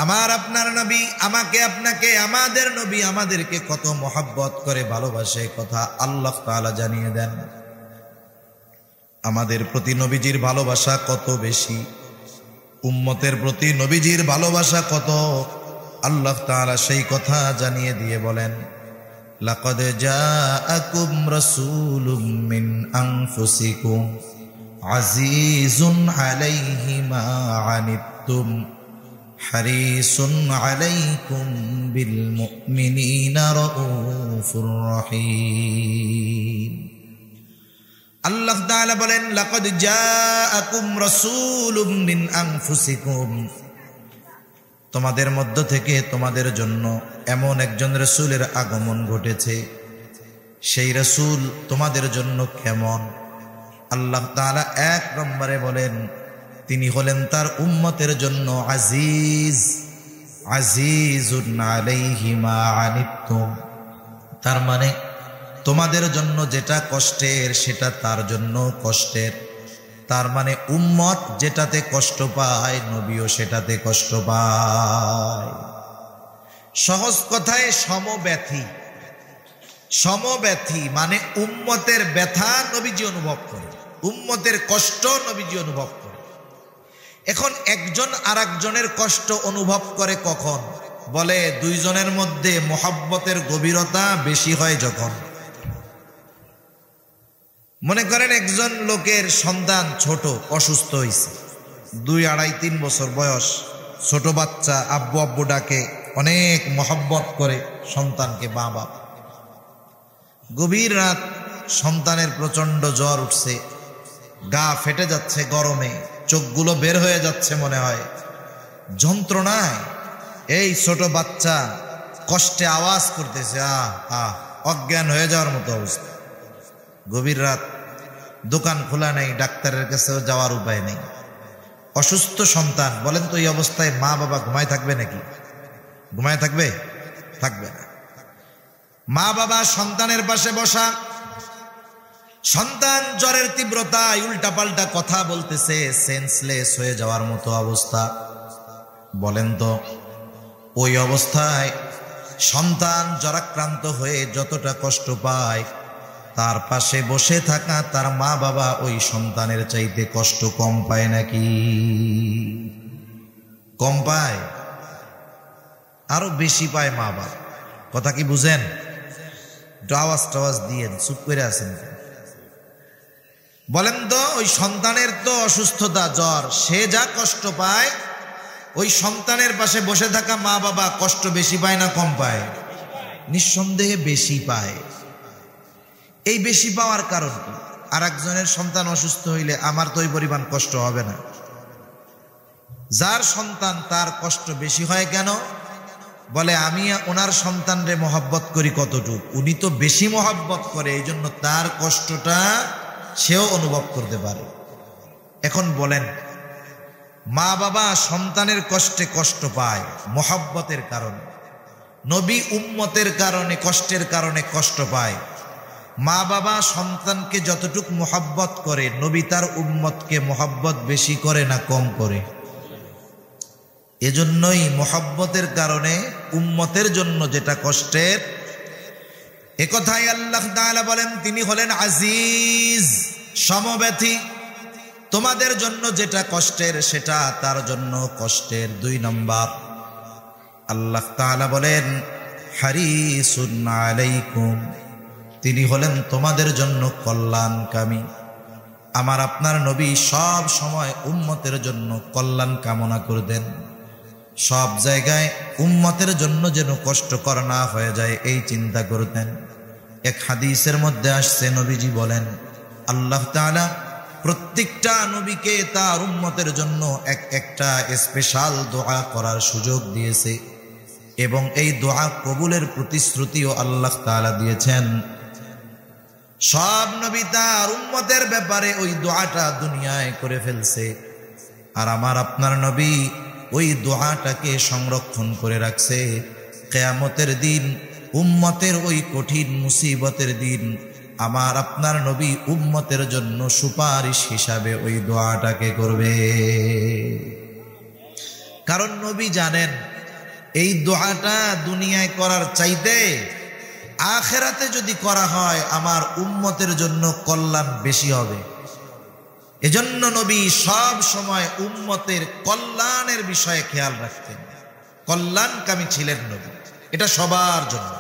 আমার আপনার নবী আমাকে আপনাকে, আমাদের নবী আমাদেরকে কত মোহাব্বত করে, ভালোবাসে, কথা আল্লাহ তাআলা জানিয়ে দেন। আমাদের প্রতি নবীজির ভালোবাসা কত বেশি, উম্মতের প্রতি নবীজির ভালোবাসা কত, আল্লাহ তাআলা সেই কথা জানিয়ে দিয়ে বলেন, লাকাদ জাআকুম রাসূলুম মিন আনফুসিকুম আজিজুন আলাইহি মা আনিতুম হারিসুন আলাইকুম বিল মুমিনিনা রাউফুর রহিম। আল্লাহ তাআলা বলেন, লাকাদ জাআকুম রাসূলুম মিন আনফুসিকুম, তোমাদের মধ্য থেকে তোমাদের জন্য এমন একজন রাসূলের আগমন ঘটেছে। সেই রাসূল তোমাদের জন্য কেমন? আল্লাহ তাআলা 1 নম্বরে বলেন, তিনি হলেন তার উম্মতের জন্য আজিজ, আজিজুন আলাইহি মা আনিতুম, তার মানে তোমাদের জন্য যেটা কষ্টের সেটা তার জন্য কষ্টের। তার মানে উম্মত যেটাতে কষ্ট পায় নবীও সেটাতে কষ্ট পায়। সহজ কথায় সমব্যথী। সমব্যথী মানে উম্মতের ব্যথা নবীজি অনুভব করে, উম্মতের কষ্ট নবীজি অনুভব করে। এখন একজন আরেকজনের কষ্ট অনুভব করে কখন? বলে দুইজনের মধ্যে মহব্বতের গভীরতা বেশি হয় যখন। মনে করেন একজন লোকের সন্তান ছোট, অসুস্থ হয়েছে, 2, 2.5, 3 বছর বয়স, ছোট বাচ্চা, আব্বু আব্বু ডাকে, অনেক মহব্বত করে সন্তানকে মা বাপ। গভীর রাত, সন্তানের প্রচন্ড জ্বর উঠছে, গা ফেটে যাচ্ছে গরমে, চোখগুলো বের হয়ে যাচ্ছে মনে হয় যন্ত্রণায়। এই ছোট বাচ্চা কষ্টে আওয়াজ করতেছে, আহ আহ, অজ্ঞান হয়ে যাওয়ার মতো অবস্থা। গভীর রাত, দোকান খোলা নেই, ডাক্তারের কাছেও যাওয়ার উপায় নেই, অসুস্থ সন্তান। বলেন তো এই অবস্থায় মা বাবা ঘুমায় থাকবে নাকি? ঘুমায় থাকবে? থাকবে না। মা বাবা সন্তানের পাশে বসা, সন্তান জ্বরের তীব্রতায় উল্টাপাল্টা কথা বলতেছে, সেন্সলেস হয়ে যাওয়ার মতো অবস্থা। বলেন তো ওই অবস্থায় সন্তান জ্বরাক্রান্ত হয়ে যতটা কষ্ট পায়, তার পাশে বসে থাকা তার মা বাবা ওই সন্তানের চাইতে কষ্ট কম পায় নাকি? কম পায়? আরো বেশি পায় মা বাবা। কথা কি বুঝেন? আওয়াজ টাওয়াজ দিয়েন, চুপ করে আছেন। বলেন তো ওই সন্তানের তো অসুস্থতা, জ্বর, সে যা কষ্ট পায়, ওই সন্তানের পাশে বসে থাকা মা বাবা কষ্ট বেশি পায় না কম পায়? নিঃসন্দেহে বেশি পায়। এই বেশি পাওয়ার কারণ কি? আর একজনের সন্তান অসুস্থ হইলে আমার তো ওই পরিমাণ কষ্ট হবে না। যার সন্তান তার কষ্ট বেশি হয় কেন? বলে আমি ওনার সন্তানরে মহব্বত করি কতটুক, উনি তো বেশি মহব্বত করে, এই জন্য তার কষ্টটা সেও অনুভব করতে পারে। এখন বলেন, মা বাবা সন্তানের কষ্টে কষ্ট পায় মহব্বতের কারণে, নবী উম্মতের কারণে, কষ্টের কারণে কষ্ট পায়। মা বাবা সন্তানকে যতটুক মহব্বত করে, নবী তার উম্মতকে মহব্বত বেশি করে না কম করে? এজন্যই মহব্বতের কারণে উম্মতের জন্য যেটা কষ্টের, একথাই আল্লাহ তাআলা বলেন তিনি হলেন আজিজ, সমব্যথী। তোমাদের জন্য যেটা কষ্টের সেটা তার জন্য কষ্টের। 2 নম্বর, আল্লাহ তাআলা বলেন হারিসুন আলাইকুম, তিনি হলেন তোমাদের জন্য কল্যাণকামী। আমার আপনার নবী সব সময় উম্মতের জন্য কল্যাণ কামনা করতেন। সব জায়গায় উম্মতের জন্য যেন কষ্টকর না হয়ে যায় এই চিন্তা করতেন। এক হাদিসের মধ্যে আসছে, নবীজি বলেন আল্লাহ তাআলা প্রত্যেকটা নবীকে তার উম্মতের জন্য একটা স্পেশাল দোয়া করার সুযোগ দিয়েছে, এবং এই দোয়া কবুলের প্রতিশ্রুতিও আল্লাহ তাআলা দিয়েছেন। সব নবী তার উম্মতের ব্যাপারে ওই দোয়াটা দুনিয়ায় করে ফেলছে, আর আমার আপনার নবী ওই দোয়াটাকে সংরক্ষণ করে রাখছে। কিয়ামতের দিন, উম্মতের ওই কঠিন মুসিবতের দিন, আমার আপনার নবী উম্মতের জন্য সুপারিশ হিসাবে ওই দোয়াটাকে করবে। কারণ নবী জানেন এই দোয়াটা দুনিয়ায় করার চাইতে আখিরাতে যদি করা হয় আমার উম্মতের জন্য কল্যাণ বেশি হবে। এজন্য নবী সব সময় উম্মতের কল্যাণের বিষয়ে খেয়াল রাখতেন, কল্যাণকামী ছিলেন নবী, এটা সবার জন্য।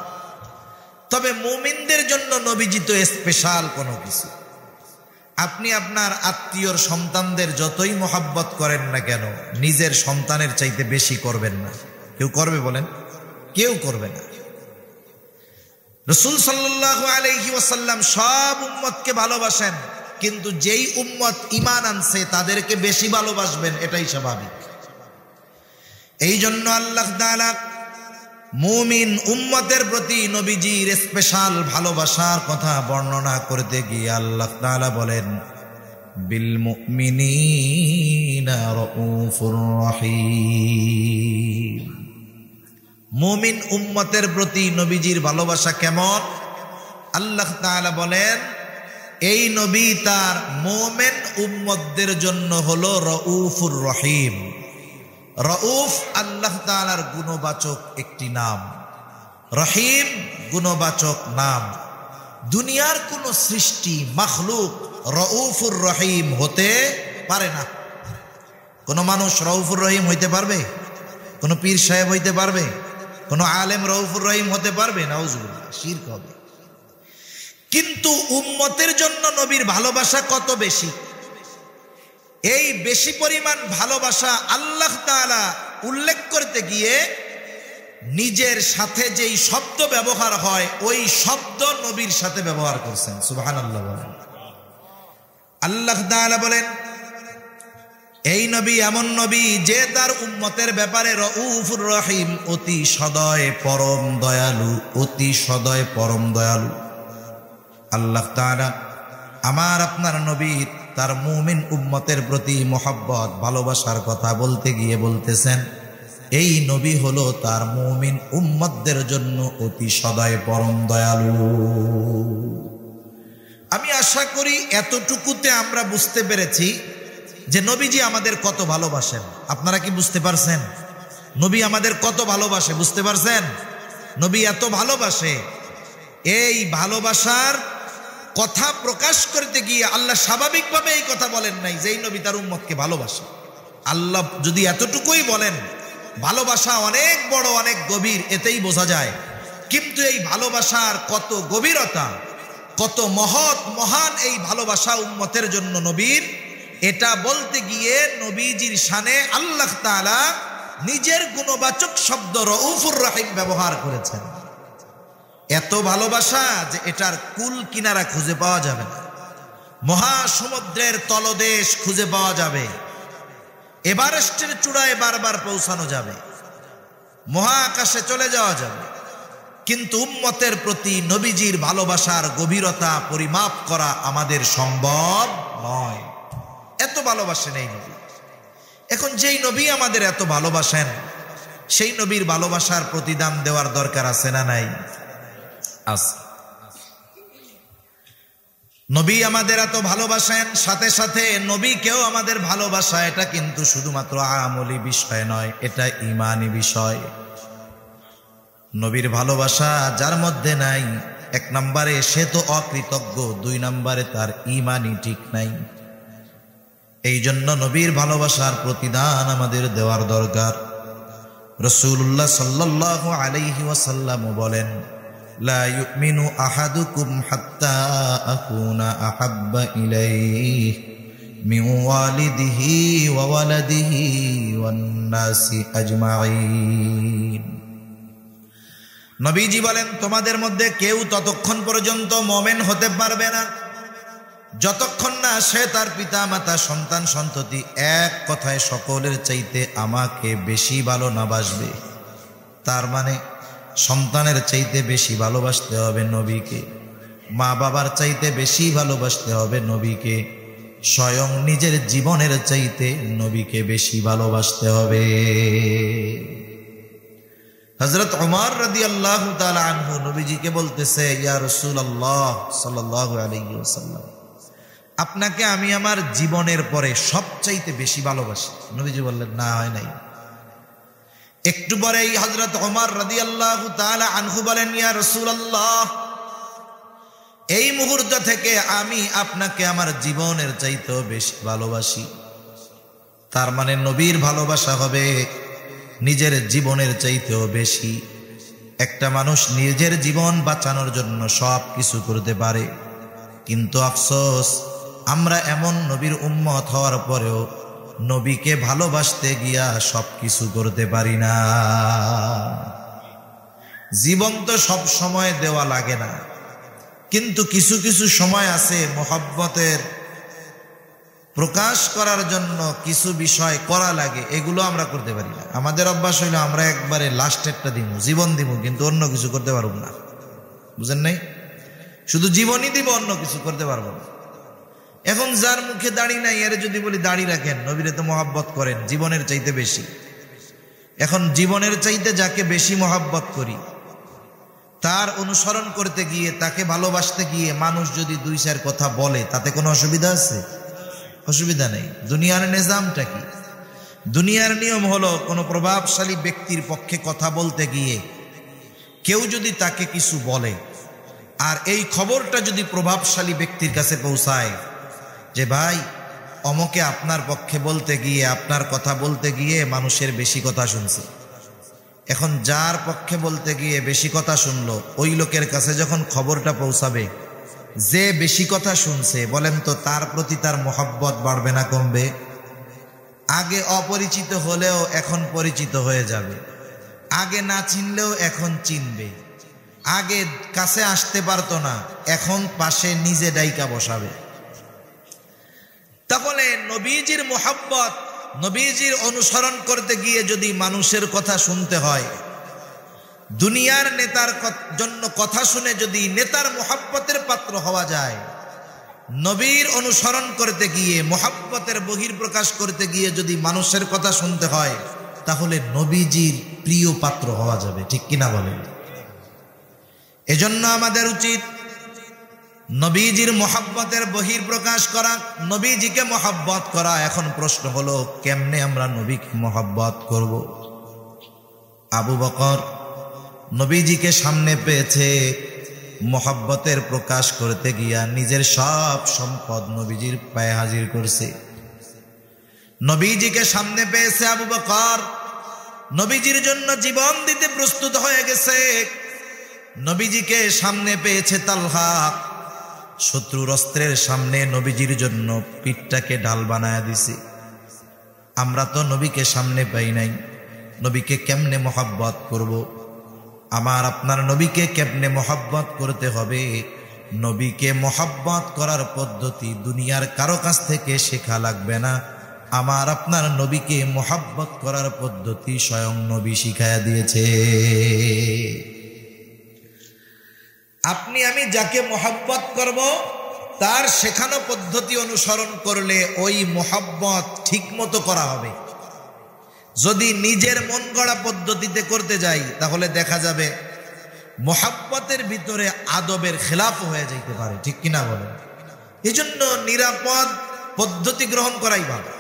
তবে মুমিনদের জন্য নবীজি তো স্পেশাল কোনো কিছু। আপনি আপনার আত্মীয়র সন্তানদের যতই মহব্বত করেন না কেন, নিজের সন্তানের চাইতে বেশি করবেন না। কেউ করবে বলেন? কেউ করবে না। রাসূল সাল্লাল্লাহু আলাইহি ওয়াসাল্লাম সব উম্মতকে ভালোবাসেন, কিন্তু যেই উম্মত ঈমান আনছে তাদেরকে বেশি ভালোবাসবেন, এটাই স্বাভাবিক। এই জন্য আল্লাহ তাআলা মুমিন উম্মতের প্রতি নবীজির স্পেশাল ভালোবাসার কথা বর্ণনা করতে গিয়ে আল্লাহ তাআলা বলেন বিল মুমিনিনা রাউফুর রহিম। মুমিন উম্মতের প্রতি নবীজির ভালোবাসা কেমন? আল্লাহ তাআলা বলেন, এই নবী তার মুমিন উম্মতদের জন্য হলো রউফুর রহিম। রউফ আল্লাহ তাআলার গুণবাচক একটি নাম, রহিম গুণবাচক নাম। দুনিয়ার কোন সৃষ্টি মাখলুক রউফুর রহিম হতে পারে না। কোন মানুষ রউফুর রহিম হইতে পারবে? কোন পীর সাহেব হইতে পারবে? কোন আলেম রউফুর রহিম হতে পারবে? নাউজুবিল্লাহ, শিরক হবে। কিন্তু উম্মতের জন্য নবীর ভালোবাসা কত বেশি! এই বেশি পরিমাণ ভালোবাসা আল্লাহ তাআলা উল্লেখ করতে গিয়ে নিজের সাথে যেই শব্দ ব্যবহার হয় ওই শব্দ নবীর সাথে ব্যবহার করছেন। সুবহানাল্লাহ বলেন। আল্লাহ তাআলা বলেন, এই নবী এমন নবী যে তার উম্মতের ব্যাপারে রউফুর রহিম, অতি সদয় পরম দয়ালু, অতি সদয় পরম দয়ালু। আল্লাহ তাআলা আমার আপনার নবী তার মুমিন উম্মতের প্রতি মোহাব্বত ভালোবাসার কথা বলতে গিয়ে বলতেছেন, এই নবী হলো তার মুমিন উম্মতদের জন্য অতি সদয় পরম দয়ালু। আমি আশা করি এতটুকুতে আমরা বুঝতে পেরেছি যে নবীজি আমাদের কত ভালোবাসেন। আপনারা কি বুঝতে পারছেন নবী আমাদের কত ভালোবাসে? বুঝতে পারছেন? নবী এত ভালোবাসে। এই ভালোবাসার কথা প্রকাশ করতে গিয়ে আল্লাহ স্বাভাবিকভাবে এই কথা বলেন নাই যে এই নবী তার উম্মতকে ভালোবাসে। আল্লাহ যদি এতটুকুই বলেন, ভালোবাসা অনেক বড়, অনেক গভীর, এতেই বোঝা যায়। কিন্তু এই ভালোবাসার কত গভীরতা, কত মহৎ মহান এই ভালোবাসা উম্মতের জন্য নবীর, এটা বলতে গিয়ে নবীজির শানে আল্লাহ তাআলা নিজের গুণবাচক শব্দ রউফুর রহিম ব্যবহার করেছেন। এত ভালোবাসা যে এটার কুল কিনারা খুঁজে পাওয়া যাবে না, মহাসমুদ্রের তলদেশ খুঁজে পাওয়া যাবে, এভারেস্টের চূড়ায় বারবার পৌঁছানো যাবে, মহাকাশে চলে যাওয়া যাবে, কিন্তু উম্মতের প্রতি নবীজির ভালোবাসার গভীরতা পরিমাপ করা আমাদের সম্ভব নয়। এত ভালোবাসেন এই নবী। এখন যেই নবী আমাদের এত ভালোবাসেন, সেই নবীর ভালোবাসার প্রতিদান দেওয়ার দরকার আছে না নাই? আছে। নবী আমাদের এত ভালোবাসেন, সাথে সাথে নবীকেও আমাদের ভালোবাসা, এটা কিন্তু শুধুমাত্র আমলি বিষয় নয়, এটা ঈমানি বিষয়। নবীর ভালোবাসা যার মধ্যে নাই, এক নম্বরে সে তো অকৃতজ্ঞ, দুই নম্বরে তার ঈমানই ঠিক নাই। এই জন্য নবীর ভালোবাসার প্রতিদান আমাদের দেওয়ার দরকার। রাসূলুল্লাহ সাল্লাল্লাহু আলাইহি ওয়াসাল্লাম বলেন, লা ইউমিনু আহাদুকুম হাত্তা আকুনা আহাব্বা ইলাইহি মিন ওয়ালিদিহি ওয়া ওয়ালাদিহি ওয়ান নাসি আজমাইন। নবীজি বলেন, তোমাদের মধ্যে কেউ ততক্ষণ পর্যন্ত মুমিন হতে পারবে না যতক্ষণ না সে তার পিতা মাতা সন্তান সন্ততি এক কথায় সকলের চাইতে আমাকে বেশি ভালো না বাসবে। তার মানে সন্তানের চাইতে বেশি ভালোবাসতে হবে নবীকে, মা বাবার চাইতে বেশি ভালোবাসতে হবে নবীকে, স্বয়ং নিজের জীবনের চাইতে নবীকে বেশি ভালোবাসতে হবে। হযরত ওমর রাদিয়াল্লাহু তাআলা আনহু নবীজিকে বলতেছে, ইয়া রাসূলুল্লাহ সাল্লাল্লাহু আলাইহি ওয়াসাল্লাম, আপনাকে আমি আমার জীবনের পরে সবচাইতে বেশি ভালোবাসি। নবীজি বললেন, না, হয় নাই। একটু পরেই হযরত ওমর রাদিয়াল্লাহু তাআলা আনহু বলেন, ইয়া রাসূলুল্লাহ, এই মুহূর্ত থেকে আমি আপনাকে আমার জীবনের চাইতেও বেশি ভালোবাসি। তার মানে নবীর ভালোবাসা হবে নিজের জীবনের চাইতেও বেশি। একটা মানুষ নিজের জীবন বাঁচানোর জন্য সব কিছু করতে পারে, কিন্তু আফসোস আমরা এমন নবীর উম্মত হওয়ার পরেও নবীকে ভালোবাসতে গিয়া সব কিছু করতে পারি না। জীবন তো সব সময় দেওয়া লাগে না, কিন্তু কিছু কিছু সময় আছে মহব্বতের প্রকাশ করার জন্য কিছু বিষয় করা লাগে, এগুলো আমরা করতে পারি না। আমাদের অভ্যাস হইলো আমরা একবারে লাস্টেরটা দিব, জীবন দিব, কিন্তু অন্য কিছু করতে পারব না। বুঝেন নাই? শুধু জীবনই দিব, অন্য কিছু করতে পারবো না। এখন যার মুখে দাড়ি নাই, এর যদি বলি দাড়ি রাখেন, নবীরে তো মহব্বত করেন জীবনের চাইতে বেশি, এখন জীবনের চাইতে যাকে বেশি মহব্বত করি, তার অনুসরণ করতে গিয়ে, তাকে ভালোবাসতে গিয়ে মানুষ যদি দুই চার কথা বলে, তাতে কোনো অসুবিধা আছে? অসুবিধা নেই। দুনিয়ার নিজামটা কি? দুনিয়ার নিয়ম হলো কোনো প্রভাবশালী ব্যক্তির পক্ষে কথা বলতে গিয়ে কেউ যদি তাকে কিছু বলে, আর এই খবরটা যদি প্রভাবশালী ব্যক্তির কাছে পৌঁছায় যে ভাই অমকে আপনার পক্ষে বলতে গিয়ে, আপনার কথা বলতে গিয়ে মানুষের বেশি কথা শুনছে। এখন যার পক্ষে বলতে গিয়ে বেশি কথা শুনলো, ওই লোকের কাছে যখন খবরটা পৌঁছাবে, যে বেশি কথা শুনছে, বলেন তো তার প্রতি তার মহব্বত বাড়বে না কমবে? আগে অপরিচিত হলেও এখন পরিচিত হয়ে যাবে, আগে না চিনলেও এখন চিনবে, আগে কাছে আসতে পারতো না, এখন পাশে নিজে ডাইকা বসাবে। তাহলে নবীজির মহব্বত, নবীজির অনুসরণ করতে গিয়ে যদি মানুষের কথা শুনতে হয়, দুনিয়ার নেতার জন্য কথা শুনে যদি নেতার মহব্বতের পাত্র হওয়া যায়, নবীর অনুসরণ করতে গিয়ে, মহব্বতের বহির্প্রকাশ করতে গিয়ে যদি মানুষের কথা শুনতে হয়, তাহলে নবীজির প্রিয় পাত্র হওয়া যাবে। ঠিক কিনা বলেন? এজন্য আমাদের উচিত নবীজির মহব্বতের বহির্প্রকাশ করা, নবীজিকে মহব্বত করা। এখন প্রশ্ন হলো, কেমনে আমরা নবীকে মহব্বত করব? আবু বকর নবীজিকে সামনে পেয়েছে, মহব্বতের প্রকাশ করতে গিয়া নিজের সব সম্পদ নবীজির পায়ে হাজির করছে। নবীজিকে সামনে পেয়েছে আবু বকর, নবীজির জন্য জীবন দিতে প্রস্তুত হয়ে গেছে। নবীজিকে সামনে পেয়েছে তালহা, শত্রুর অস্ত্রের সামনে নবীজির জন্য পিঠটাকে ঢাল বানায়া দিছে। আমরা তো নবীকে সামনে পাই নাই, নবীকে কেমনে মহব্বত করব? আমার আপনার নবীকে কেমনে মহব্বত করতে হবে? নবীকে মহব্বত করার পদ্ধতি দুনিয়ার কারো কাছ থেকে শেখা লাগবে না। আমার আপনার নবীকে মহব্বত করার পদ্ধতি স্বয়ং নবী শিখায়া দিয়েছে। আপনি আমি যাকে মহব্বত করব, তার শেখানো পদ্ধতি অনুসরণ করলে ওই মহব্বত ঠিক মতো করা হবে। যদি নিজের মন গড়া পদ্ধতিতে করতে যাই, তাহলে দেখা যাবে মহব্বতের ভিতরে আদবের খেলাফ হয়ে যাইতে পারে। ঠিক কিনা বলেন? এজন্য নিরাপদ পদ্ধতি গ্রহণ করাই ভালো,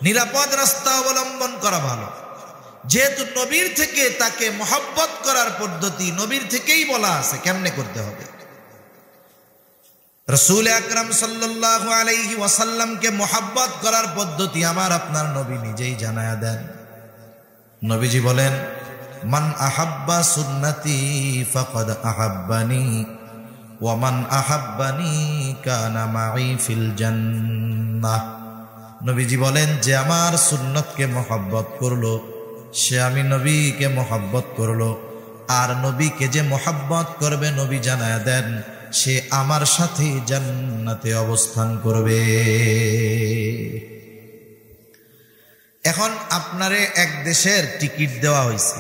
নিরাপদ রাস্তা অবলম্বন করা ভালো। যেহেতু নবীর থেকে তাকে মহব্বত করার পদ্ধতি নবীর থেকেই বলা আছে কেমনে করতে হবে। রাসূল আকরাম সাল্লাল্লাহু আলাইহি ওয়াসাল্লামকে মহব্বত করার পদ্ধতি আমার আপনার নবী নিজেই জানায়া দেন। নবীজি বলেন, মান আহাব্বা সুন্নতি ফাকাদ আহাব্বানি ওয়া মান আহাব্বানি কানা মাই ফিল জান্নাহ। নবীজি বলেন, যে আমার সুন্নতকে মহব্বত করলো, সে আমি নবীকে মহব্বত করলো। আর নবীকে যে মহব্বত করবে, নবী জানায়া দেন, সে আমার সাথে জান্নাতে অবস্থান করবে। এখন আপনারে এক দেশের টিকিট দেওয়া হয়েছে,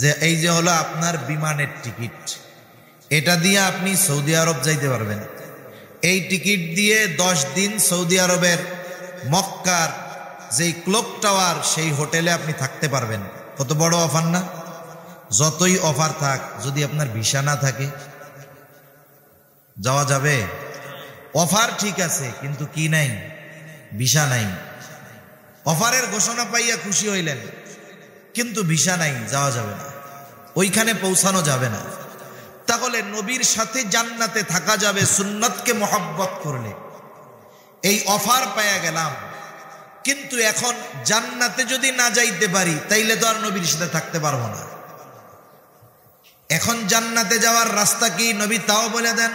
যে এই যে হলো আপনার বিমানের টিকিট, এটা দিয়ে আপনি সৌদি আরব যাইতে পারবেন। এই টিকিট দিয়ে 10 দিন সৌদি আরবের মক্কার যেই ক্লক টাওয়ার, সেই হোটেলে আপনি থাকতে পারবেন। কত বড় অফার না? যতই অফার থাক, যদি আপনার ভিসা না থাকে যাওয়া যাবে? অফার ঠিক আছে, কিন্তু কি নাই? ভিসা নাই। অফারের ঘোষণা পাইয়া খুশি হইলেন, কিন্তু ভিসা নাই, যাওয়া যাবে না, ওইখানে পৌঁছানো যাবে না। তাহলে নবীর সাথে জান্নাতে থাকা যাবে সুন্নতকে মহব্বত করলে। এই অফার পাইয়া গেলাম, কিন্তু এখন জান্নাতে যদি না যাইতে পারি, তাইলে তো আর নবীর সাথে থাকতে পারবো না। এখন জান্নাতে যাওয়ার রাস্তা কি? নবী তাও বলে দেন।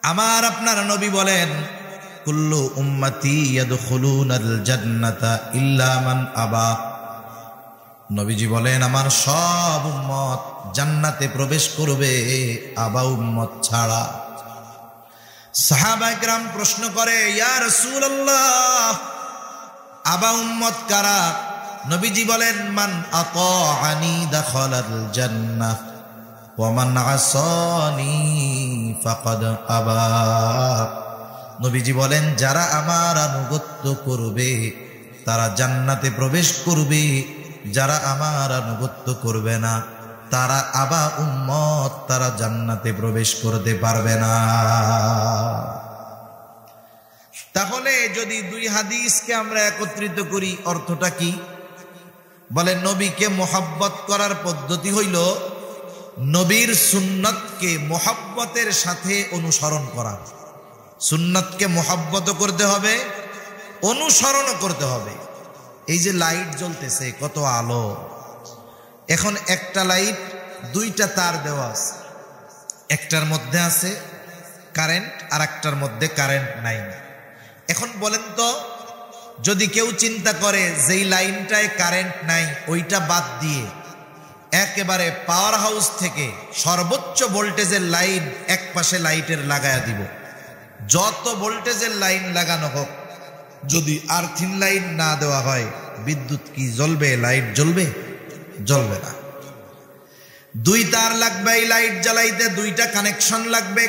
আমার আপনার নবী বলেন, কুল্লু উম্মতি ইয়াদখুলুনাল জান্নাতা ইল্লা মান আবা। নবীজি বলেন, আমার সব উম্মত জান্নাতে প্রবেশ করবে, আবা উম্মত ছাড়া। সাহাবায়ে কেরাম প্রশ্ন করে, ইয়া রাসূলুল্লাহ, আবা উম্মত কারা? নবীজি বলেন, মান আতাআনি দাখালাল জান্নাহ ওয়া মান আসানি ফাকাদ আবা। নবীজি বলেন, যারা আমার আনুগত্য করবে তারা জান্নাতে প্রবেশ করবে, যারা আমার আনুগত্য করবে না তারা আবা উম্মত, তারা জান্নাতে প্রবেশ করতে পারবে না। তাহলে যদি দুই হাদিসকে আমরা একত্রিত করি, অর্থটা কি? বলে নবীকে মোহাব্বত করার পদ্ধতি হইল নবীর সুন্নতকে মোহাব্বতের সাথে অনুসরণ করা। সুন্নতকে মোহাব্বত করতে হবে, অনুসরণও করতে হবে। এই যে লাইট জ্বলতেছে, কত আলো, এখন একটা লাইট দুইটা তার দেওয়া আছে, একটার মধ্যে আছে কারেন্ট আর একটার মধ্যে কারেন্ট নাই। এখন বলেন তো, যদি কেউ চিন্তা করে যেই লাইনটায় কারেন্ট নাই ওইটা বাদ দিয়ে একেবারে পাওয়ার হাউস থেকে সর্বোচ্চ ভোল্টেজের লাইন এক পাশে লাইটের লাগায়া দিব, যত ভোল্টেজের লাইন লাগানো হোক, যদি আর্থিং লাইন না দেওয়া হয় বিদ্যুৎ কি জ্বলবে? লাইট জ্বলবে? জ্বলবে না। দুই তার লাগবে এই লাইট জ্বালাইতে, দুইটা কানেকশন লাগবে।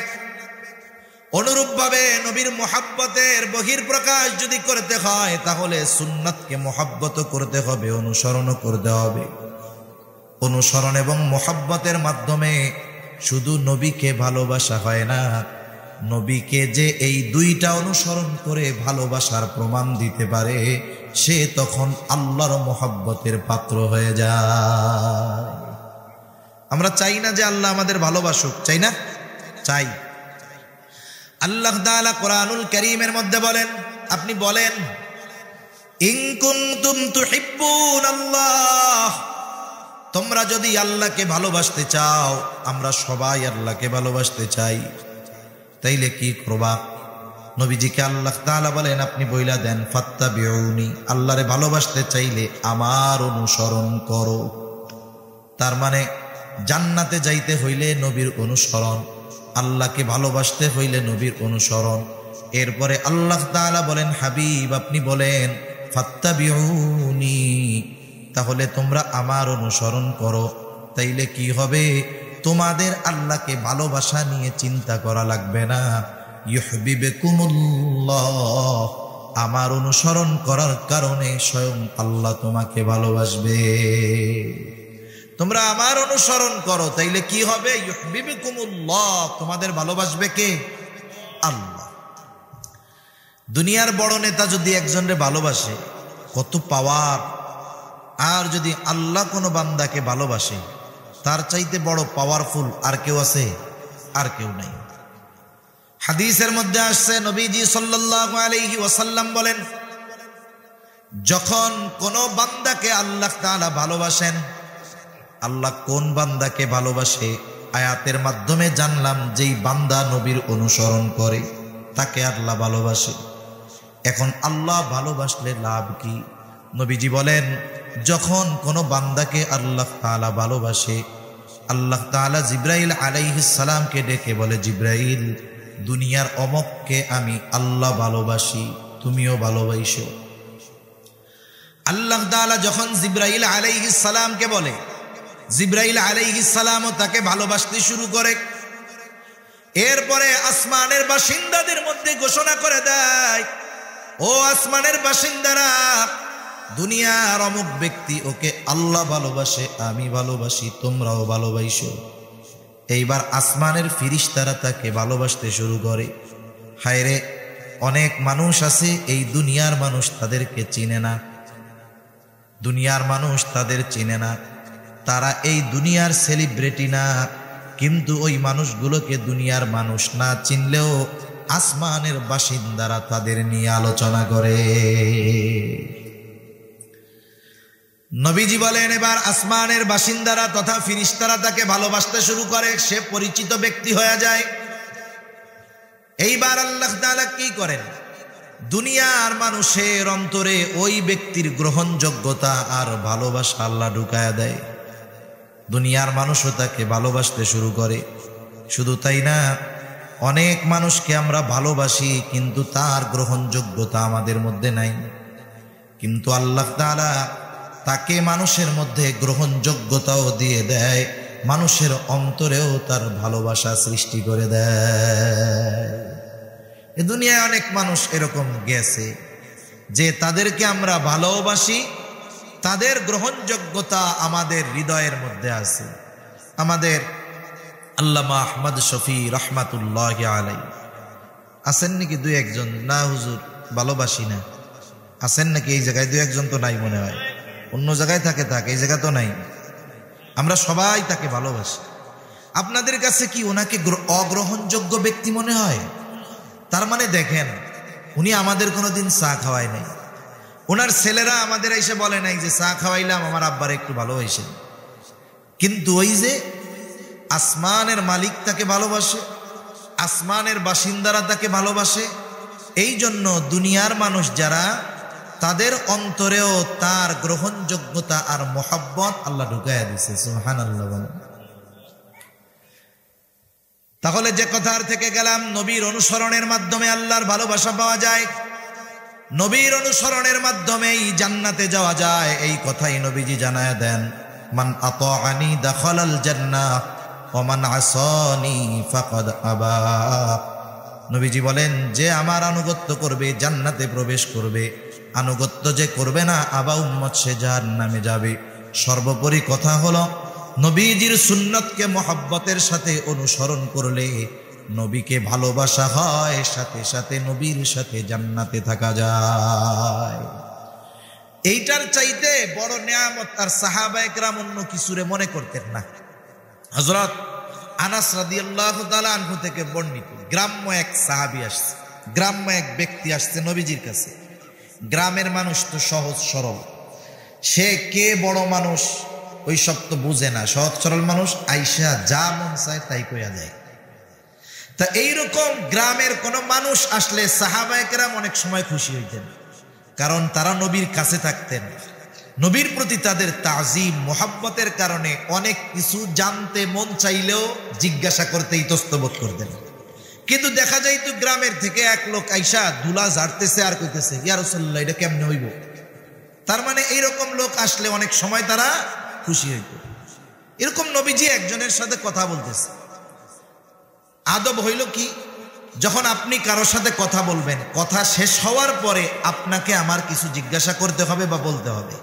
অনুরূপভাবে নবীর মোহাব্বতের বহির্প্রকাশ যদি করতে হয় তাহলে সুন্নাতকে মোহাব্বত করতে হবে, অনুসরণও করতে হবে। অনুসরণ এবং মোহাব্বতের মাধ্যমে শুধু নবীকে ভালোবাসা হয় না, নবীকে যে এই দুইটা অনুসরণ করে ভালোবাসার প্রমাণ দিতে পারে সে তখন আল্লাহর মোহাব্বতের পাত্র হয়ে যায়। আমরা চাই না যে আল্লাহ আমাদের ভালোবাসুক, চাই না? চাই। আল্লাহ তাআলা কোরআনুল কারীমের মধ্যে বলেন, আপনি বলেন ইন কুনতুম তুহিব্বুনাল্লাহ, তোমরা যদি আল্লাহকে ভালোবাসতে চাও, আমরা সবাই আল্লাহকে ভালোবাসতে চাই, তাইলে কি করবা? নবীজিকে আল্লাহ তাআলা বলেন, আপনি বইলা দেন ফাত্তাবিউনি, আল্লাহরে ভালোবাসতে চাইলে আমার অনুসরণ করো। তার মানে জান্নাতে যাইতে হইলে নবীর অনুসরণ, আল্লাহকে ভালোবাসতে হইলে নবীর অনুসরণ। এরপরে আল্লাহ তাআলা বলেন, হাবিব আপনি বলেন ফাত্তাবিউনি, তাহলে তোমরা আমার অনুসরণ করো। তাইলে কি হবে? তোমাদের আল্লাহকে ভালোবাসা নিয়ে চিন্তা করা লাগবে না। ইউহিব্বুকুমুল্লাহ, আমার অনুসরণ করার কারণে স্বয়ং আল্লাহ তোমাকে ভালোবাসবে। তোমরা আমার অনুসরণ করো, তাইলে কি হবে? ইউহিব্বুকুমুল্লাহ, তোমাদের ভালোবাসবে কে? আল্লাহ। দুনিয়ার বড় নেতা যদি একজনকে ভালোবাসে কত পাওয়ার, আর যদি আল্লাহ কোনো বান্দাকে ভালোবাসে তার চাইতে বড় পাওয়ারফুল আর কেউ আছে? আর কেউ নাই। হাদিসের মধ্যে আসছে, নবীজি সাল্লাল্লাহু আলাইহি ওয়াসাল্লাম বলেন, যখন কোন বান্দাকে আল্লাহ তাআলা ভালোবাসেন, আল্লাহ কোন বান্দাকে ভালোবাসে আয়াতের মাধ্যমে জানলাম, যেই বান্দা নবীর অনুসরণ করে তাকে আল্লাহ ভালোবাসে। এখন আল্লাহ ভালোবাসলে লাভ কি? নবীজি বলেন, যখন কোনো বান্দাকে আল্লাহ তাআলা ভালোবাসে, আল্লাহ তাআলা জিবরাইল আলাইহিস সালামকে ডেকে বলে, জিবরাইল, দুনিয়ার অমককে আমি আল্লাহ ভালোবাসি, তুমিও ভালোবাসো। আল্লাহ তাআলা যখন জিবরাইল আলাইহিস সালামকে বলে, জিবরাইল আলাইহিস সালামও তাকে ভালোবাসতে শুরু করে। এরপরে আসমানের বাসিন্দাদের মধ্যে ঘোষণা করে দেয়, ও আসমানের বাসিন্দারা, দুনিয়ার অমুক ব্যক্তি ওকে আল্লাহ ভালোবাসে, আমি ভালোবাসি, তোমরাও ভালোবাসো। এইবার আসমানের ফিরিস্তারা তাকে ভালোবাসতে শুরু করে। হায়রে, অনেক মানুষ আছে এই দুনিয়ার মানুষ তাদেরকে চিনে না, দুনিয়ার মানুষ তাদের চিনে না, তারা এই দুনিয়ার সেলিব্রিটি না, কিন্তু ওই মানুষগুলোকে দুনিয়ার মানুষ না চিনলেও আসমানের বাসিন্দারা তাদের নিয়ে আলোচনা করে। নবীজি বলেন, এবার আসমানের বাসিন্দারা তথা ফিরিস্তারা তাকে ভালোবাসতে শুরু করে, সে পরিচিত ব্যক্তি হয়ে যায়। এইবার আল্লাহ তাআলা কি করেন? দুনিয়ার মানুষের অন্তরে ওই ব্যক্তির গ্রহণযোগ্যতা আর ভালোবাসা আল্লাহ ঢুকায়া দেয়। দুনিয়ার মানুষও তাকে ভালোবাসতে শুরু করে। শুধু তাই না, অনেক মানুষকে আমরা ভালোবাসি কিন্তু তার গ্রহণযোগ্যতা আমাদের মধ্যে নাই, কিন্তু আল্লাহ তাআলা তাকে মানুষের মধ্যে গ্রহণযোগ্যতাও দিয়ে দেয়, মানুষের অন্তরেও তার ভালোবাসা সৃষ্টি করে দেয়। এ দুনিয়ায় অনেক মানুষ এরকম গেছে যে তাদেরকে আমরা ভালোবাসি তাদের গ্রহণযোগ্যতা আমাদের হৃদয়ের মধ্যে আছে। আমাদের আল্লামা আহমদ শফি রহমাতুল্লাহি আলাইহি আছেন নাকি দুই একজন? না হুজুর, ভালোবাসি না। আছেন নাকি এই জায়গায়? দুই একজন তো নাই মনে হয়, অন্য জায়গায় থাকে, এই জায়গা তো নাই। আমরা সবাই তাকে ভালোবাসি। আপনাদের কাছে কি ওনাকে অগ্রহণযোগ্য ব্যক্তি মনে হয়? তার মানে দেখেন, উনি আমাদের কোনোদিন চা খাওয়ায় নাই। ওনার ছেলেরা আমাদের এসে বলে নাই যে চা খাওয়াইলাম, আমার আব্বার একটু ভালোবাসেন। কিন্তু ওই যে আসমানের মালিক তাকে ভালোবাসে, আসমানের বাসিন্দারা তাকে ভালোবাসে। এই জন্য দুনিয়ার মানুষ যারা, তাদের অন্তরেও তার গ্রহণযোগ্যতা আর মোহাব্বত আল্লাহ ঢুকাইয়া দিছে। সুবহানাল্লাহ বলেন। তাহলে যে কথার থেকে গেলাম, নবীর অনুসরণের মাধ্যমে আল্লাহর ভালোবাসা পাওয়া যায়, নবীর অনুসরণের মাধ্যমেই জান্নাতে যাওয়া যায়, এই কথাই নবীজি জানায়া দেন। মান আতাআনি দাখালাল জান্নাহ ওয়া মান আসানি ফাকাদ আবা। নবীজি বলেন, যে আমার আনুগত্য করবে জান্নাতে প্রবেশ করবে, আনুগত্য যে করবে না আবা উম্মত, সে জাহান্নামে যাবে। সর্বোপরি কথা হলো, নবীজির সুন্নতকে মহব্বতের সাথে অনুসরণ করলে নবীকে ভালোবাসা হয়, সাথে সাথে নবীর সাথে জান্নাতে থাকা যায়। এইটার চাইতে বড় নেয়ামত আর সাহাবায়ে কেরাম অন্য কিছুরে মনে করতেন না। হযরত আনাস রাদিয়াল্লাহু তাআলা আনহু থেকে বর্ণিত, গ্রাম্য এক সাহাবী আসছে, গ্রাম্য এক ব্যক্তি আসছে নবীজির কাছে। গ্রামের মানুষ তো সহজ সরল, সে কে বড় মানুষ ওই সব তো বুঝে না। সহজ সরল মানুষ আইসা যা মন চায় তাই কইয়া যায়। তা এইরকম গ্রামের কোন মানুষ আসলে সাহাবায়ে কেরাম অনেক সময় খুশি হইতেন, কারণ তারা নবীর কাছে থাকতেন। নবীর প্রতি তাদের তাজিম মোহাব্বতের কারণে অনেক কিছু জানতে মন চাইলেও জিজ্ঞাসা করতে ইতস্তবোধ করতেন। কিন্তু দেখা যাইতো গ্রামের থেকে এক লোক আইসা ধুলা ঝাড়তেছে আর কইতেছে, ইয়া রাসূলুল্লাহ এটা কেমনে হইব। তার মানে এইরকম লোক আসলে অনেক সময় তারা খুশি হইত। এরকম নবীজি একজনের সাথে কথা বলতেছে। আদব হইল কি, যখন আপনি কারোর সাথে কথা বলবেন, কথা শেষ হওয়ার পরে আপনাকে আমার কিছু জিজ্ঞাসা করতে হবে বা বলতে হবে।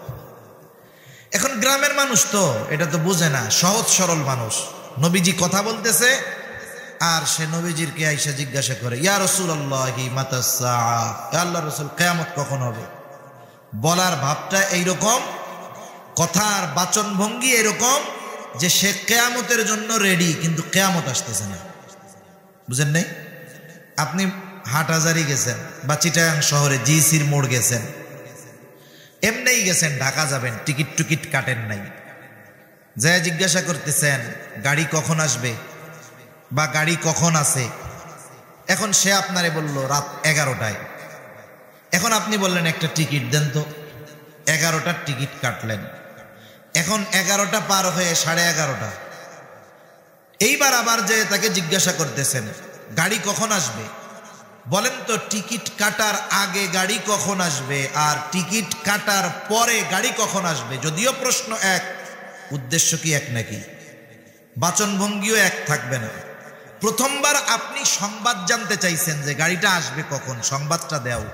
এখন গ্রামের মানুষ তো এটা তো বুঝে না, সহজ সরল মানুষ। নবীজি কথা বলতেছে আর সে নবীজির কে আইসা জিজ্ঞাসা করে, ইয়া রাসূলুল্লাহি মাতা সাআ, ইয়া আল্লাহর রাসূল কিয়ামত কখন হবে। বলার ভাবটা এইরকম, কথার বাচন ভঙ্গি এরকম যে সে কিয়ামতের জন্য রেডি, কিন্তু কিয়ামত আসতেছে না। বুঝেন নাই? আপনি হাটহাজারি গেছেন বা চিটাগাং শহরে জিসির মোড় গেছেন, এমনিই গেছেন, ঢাকা যাবেন, টিকিট কাটেন নাই, যা জিজ্ঞাসা করতেছেন গাড়ি কখন আসবে বা গাড়ি কখন আছে। এখন সে আপনারে বলল রাত 11টায়। এখন আপনি বললেন একটা টিকিট দেন তো, 11টার টিকিট কাটলেন। এখন 11টা পার হয়ে 11:30। এইবার আবার যে তাকে জিজ্ঞাসা করতেছেন গাড়ি কখন আসবে, বলেন তো টিকিট কাটার আগে গাড়ি কখন আসবে আর টিকিট কাটার পরে গাড়ি কখন আসবে। যদিও প্রশ্ন এক, উদ্দেশ্য কি এক নাকি? বাচনভঙ্গিও এক থাকবে না। প্রথমবার আপনি সংবাদ জানতে চাইছেন যে গাড়িটা আসবে কখন, সংবাদটা দাও।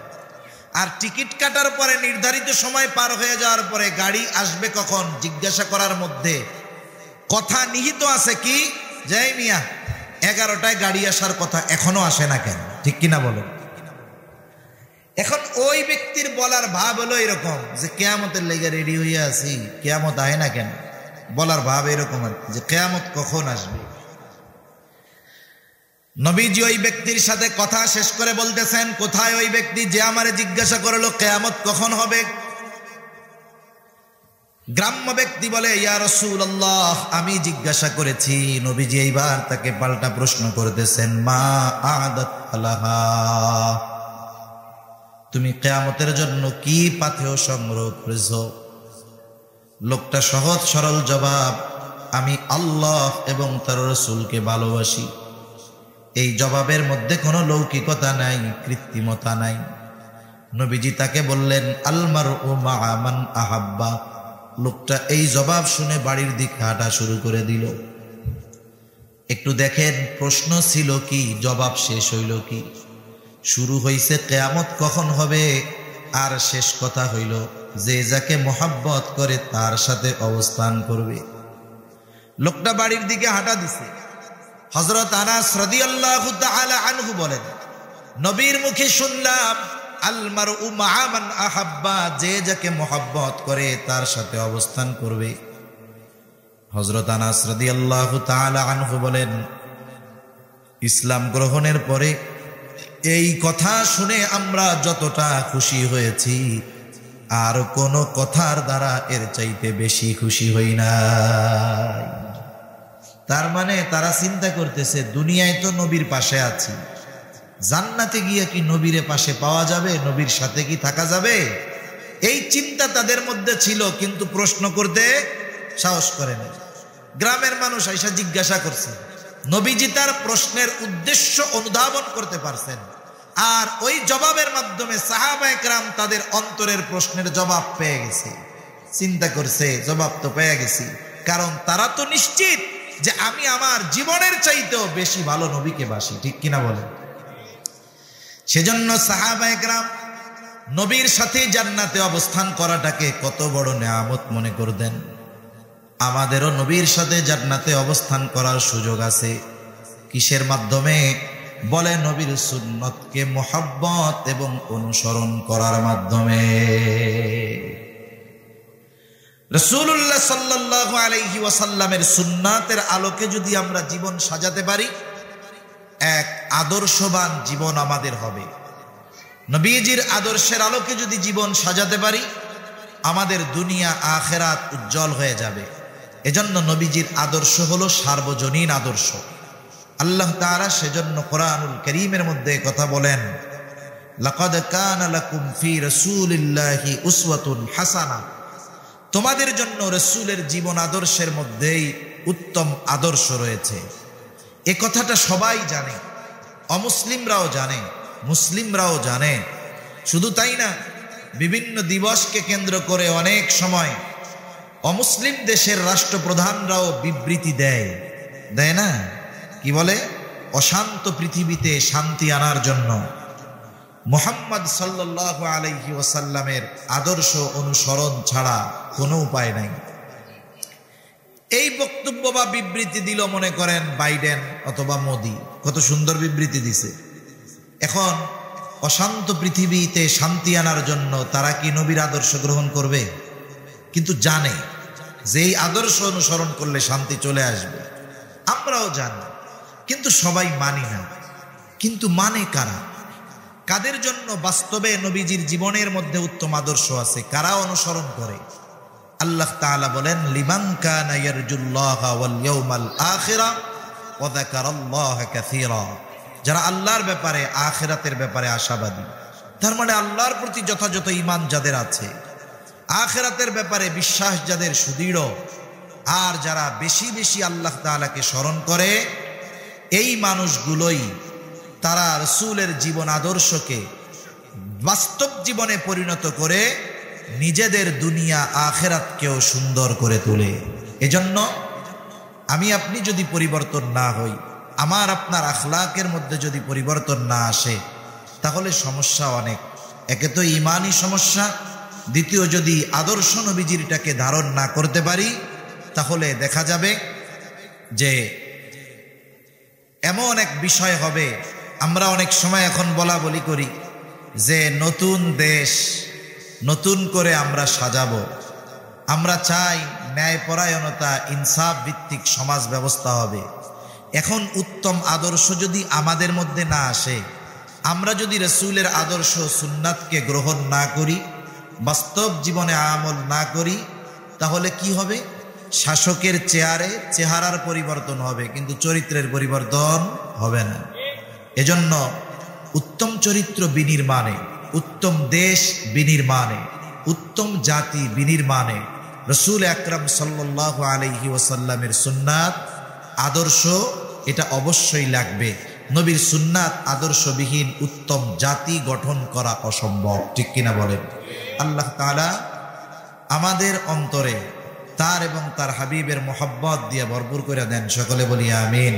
আর টিকিট কাটার পরে নির্ধারিত সময় পার হয়ে যাওয়ার পরে গাড়ি আসবে কখন জিজ্ঞাসা করার মধ্যে কথা নিহিত আছে কি, জয় মিয়া 11টায় গাড়ি আসার কথা, এখনো আসে না কেন? ঠিক কিনা বলেন? এখন ওই ব্যক্তির বলার ভাব হলো এরকম যে কিয়ামতের লেগে রেডি হইয়া আছি, কিয়ামত আয় না কেন। বলার ভাব এরকম আর যে কিয়ামত কখন আসবে। নবীজি ওই ব্যক্তির সাথে কথা শেষ করে বলতেছেন, কোথায় ওই ব্যক্তি যে আমারে জিজ্ঞাসা করলো কিয়ামত কখন হবে। গ্রাম্য ব্যক্তি বলে, ইয়া রাসূলুল্লাহ আমি জিজ্ঞাসা করেছি। নবীজি এইবার তাকে পাল্টা প্রশ্ন করতেছেন, মা আদাত লাহা, তুমি কিয়ামতের জন্য কি পাথেয় সংগ্রহ করেছো। লোকটা সহজ সরল জবাব, আমি আল্লাহ এবং তার রাসূলকে ভালোবাসি। এই জবাবের মধ্যে কোনো লৌকিকতা নাই, কৃত্রিমতা নাই। নবীজি তাকে বললেন, আল মারউ মা'a মান আহাব্বা। লোকটা এই জবাব শুনে বাড়ির দিকে হাঁটা শুরু করে দিল। একটু দেখেন, প্রশ্ন ছিল কি, জবাব শেষ হইল কি। শুরু হইছে কিয়ামত কখন হবে আর শেষ কথা হইল যে যাকে মোহাব্বত করে তার সাথে অবস্থান করবে। লোকটা বাড়ির দিকে হাঁটা দিছে। হযরত আনাস রাদিয়াল্লাহু তাআলা আনহু বলেন, নবীর মুখে শুনলাম আল মারউ মা মান আহাব্বা, যে যাকে মোহাব্বত করে তার সাথে অবস্থান করবে। হযরত আনাস রাদিয়াল্লাহু তাআলা আনহু বলেন, ইসলাম গ্রহণের পরে এই কথা শুনে আমরা যতটা খুশি হয়েছি, আর কোনো কথার দ্বারা এর চাইতে বেশি খুশি হই না। তার মানে তারা চিন্তা করতেছে, দুনিয়ায় তো নবীর পাশে আছি, জান্নাতে গিয়ে কি নবীর পাশে পাওয়া যাবে, নবীর সাথে কি থাকা যাবে? এই চিন্তা তাদের মধ্যে ছিল, কিন্তু প্রশ্ন করতে সাহস করে না। গ্রামের মানুষ আইসা জিজ্ঞাসা করছে, নবীজি তার প্রশ্নের উদ্দেশ্য অনুধাবন করতে পারছেন, আর ওই জবাবের মাধ্যমে সাহাবায়ে কেরাম তাদের অন্তরের প্রশ্নের জবাব পেয়ে গেছে। চিন্তা করছে, জবাব তো পেয়ে গেছি, কারণ তারা তো নিশ্চিত যে আমি আমার জীবনের চাইতেও বেশি ভালো নবীকে বাসি, ঠিক কিনা বলেন? সেজন্য সাহাবায়ে কেরাম নবীর সাথে জান্নাতে অবস্থান করাটাকে কত বড় নেয়ামত মনে করতেন। আমাদেরও নবীর সাথে জান্নাতে অবস্থান করার সুযোগ আছে। কিসের মাধ্যমে? বলে নবীর সুন্নতকে মোহাব্বত এবং অনুসরণ করার মাধ্যমে। রাসূলুল্লাহ সাল্লাল্লাহু আলাইহি ওয়াসাল্লামের সুন্নাতের আলোকে যদি আমরা জীবন সাজাতে পারি, এক আদর্শবান জীবন আমাদের হবে। নবীজির আদর্শের আলোকে যদি জীবন সাজাতে পারি, আমাদের দুনিয়া আখিরাত উজ্জ্বল হয়ে যাবে। এজন্য নবীজির আদর্শ হলো সার্বজনীন আদর্শ। আল্লাহ তাআলা সেজন্য কোরআনুল কারীমের মধ্যে কথা বলেন, লাকাদ কানা লাকুম ফি রাসূলিল্লাহি উসওয়াতুন হাসানাহ, তোমাদের জন্য রাসূলের জীবন আদর্শের মধ্যেই উত্তম আদর্শ রয়েছে। এ কথাটা সবাই জানে, অমুসলিমরাও জানে, মুসলিমরাও জানে। শুধু তাই না, বিভিন্ন দিবসকে কেন্দ্র করে অনেক সময় অমুসলিম দেশের রাষ্ট্রপ্রধানরাও বিবৃতি দেয় না? কি বলে? অশান্ত পৃথিবীতে শান্তি আনার জন্য মুহাম্মদ সাল্লাল্লাহু আলাইহি ওয়াসাল্লামের আদর্শ অনুসরণ ছাড়া কোনো উপায় নাই। এই বক্তব্য বা বিবৃতি দিল মনে করেন বাইডেন অথবা মোদি, কত সুন্দর বিবৃতি দিছে। এখন অশান্ত পৃথিবীতে শান্তি আনার জন্য তারা কি নবীর আদর্শ গ্রহণ করবে? কিন্তু জানে যে এই আদর্শ অনুসরণ করলে শান্তি চলে আসবে। আমরাও জানি, কিন্তু সবাই মানি না। কিন্তু মানে কারা? কাদের জন্য বাস্তবে নবীজির জীবনের মধ্যে উত্তম আদর্শ আছে, কারা অনুসরণ করে? আল্লাহ তাআলা বলেন, লিমান কানা ইয়ারজুল্লাহা ওয়াল ইয়াউমাল আখিরা ওয়া যাকারাল্লাহা কাসীরা, যারা আল্লাহর ব্যাপারে, আখিরাতের ব্যাপারে আশাবাদী। তার মানে আল্লাহর প্রতি যথাযথ ঈমান যাদের আছে, আখিরাতের ব্যাপারে বিশ্বাস যাদের সুদৃঢ়, আর যারা বেশি বেশি আল্লাহ তাআলাকে স্মরণ করে, এই মানুষগুলোই তারা রাসূলের জীবন আদর্শকে বাস্তব জীবনে পরিণত করে নিজেদের দুনিয়া আখিরাতকেও সুন্দর করে তোলে। এজন্য আমি আপনি যদি পরিবর্তন না হই, আমার আপনার আখলাকের মধ্যে যদি পরিবর্তন না আসে, তাহলে সমস্যা অনেক। একে তো ঈমানি সমস্যা, দ্বিতীয় যদি আদর্শ নবীজিরটাকে ধারণ না করতে পারি, তাহলে দেখা যাবে যে এমন এক বিষয় হবে। আমরা অনেক সময় এখন বলা বলি করি যে নতুন দেশ নতুন করে আমরা সাজাবো। আমরা চাই ন্যায়পরায়ণতা, ইনসাফ ভিত্তিক সমাজ ব্যবস্থা হবে। এখন উত্তম আদর্শ যদি আমাদের মধ্যে না আসে, আমরা যদি রাসূলের আদর্শ সুন্নাতকে গ্রহণ না করি, বাস্তব জীবনে আমল না করি, তাহলে কি হবে? শাসকের চেহারার পরিবর্তন হবে, কিন্তু চরিত্রের পরিবর্তন হবে না। এজন্য উত্তম চরিত্র বিনির্মাণে, উত্তম দেশ বিনির্মাণে, উত্তম জাতি বিনির্মাণে রাসূল আকরাম সাল্লাল্লাহু আলাইহি ওয়াসাল্লামের সুন্নাত আদর্শ এটা অবশ্যই লাগবে। নবীর সুন্নাত আদর্শবিহীন উত্তম জাতি গঠন করা অসম্ভব, ঠিক কিনা বলেন? আল্লাহ তাআলা আমাদের অন্তরে তার এবং তার হাবিবের মোহাব্বত দিয়ে ভরপুর করে দেন। সকলে বলি আমিন।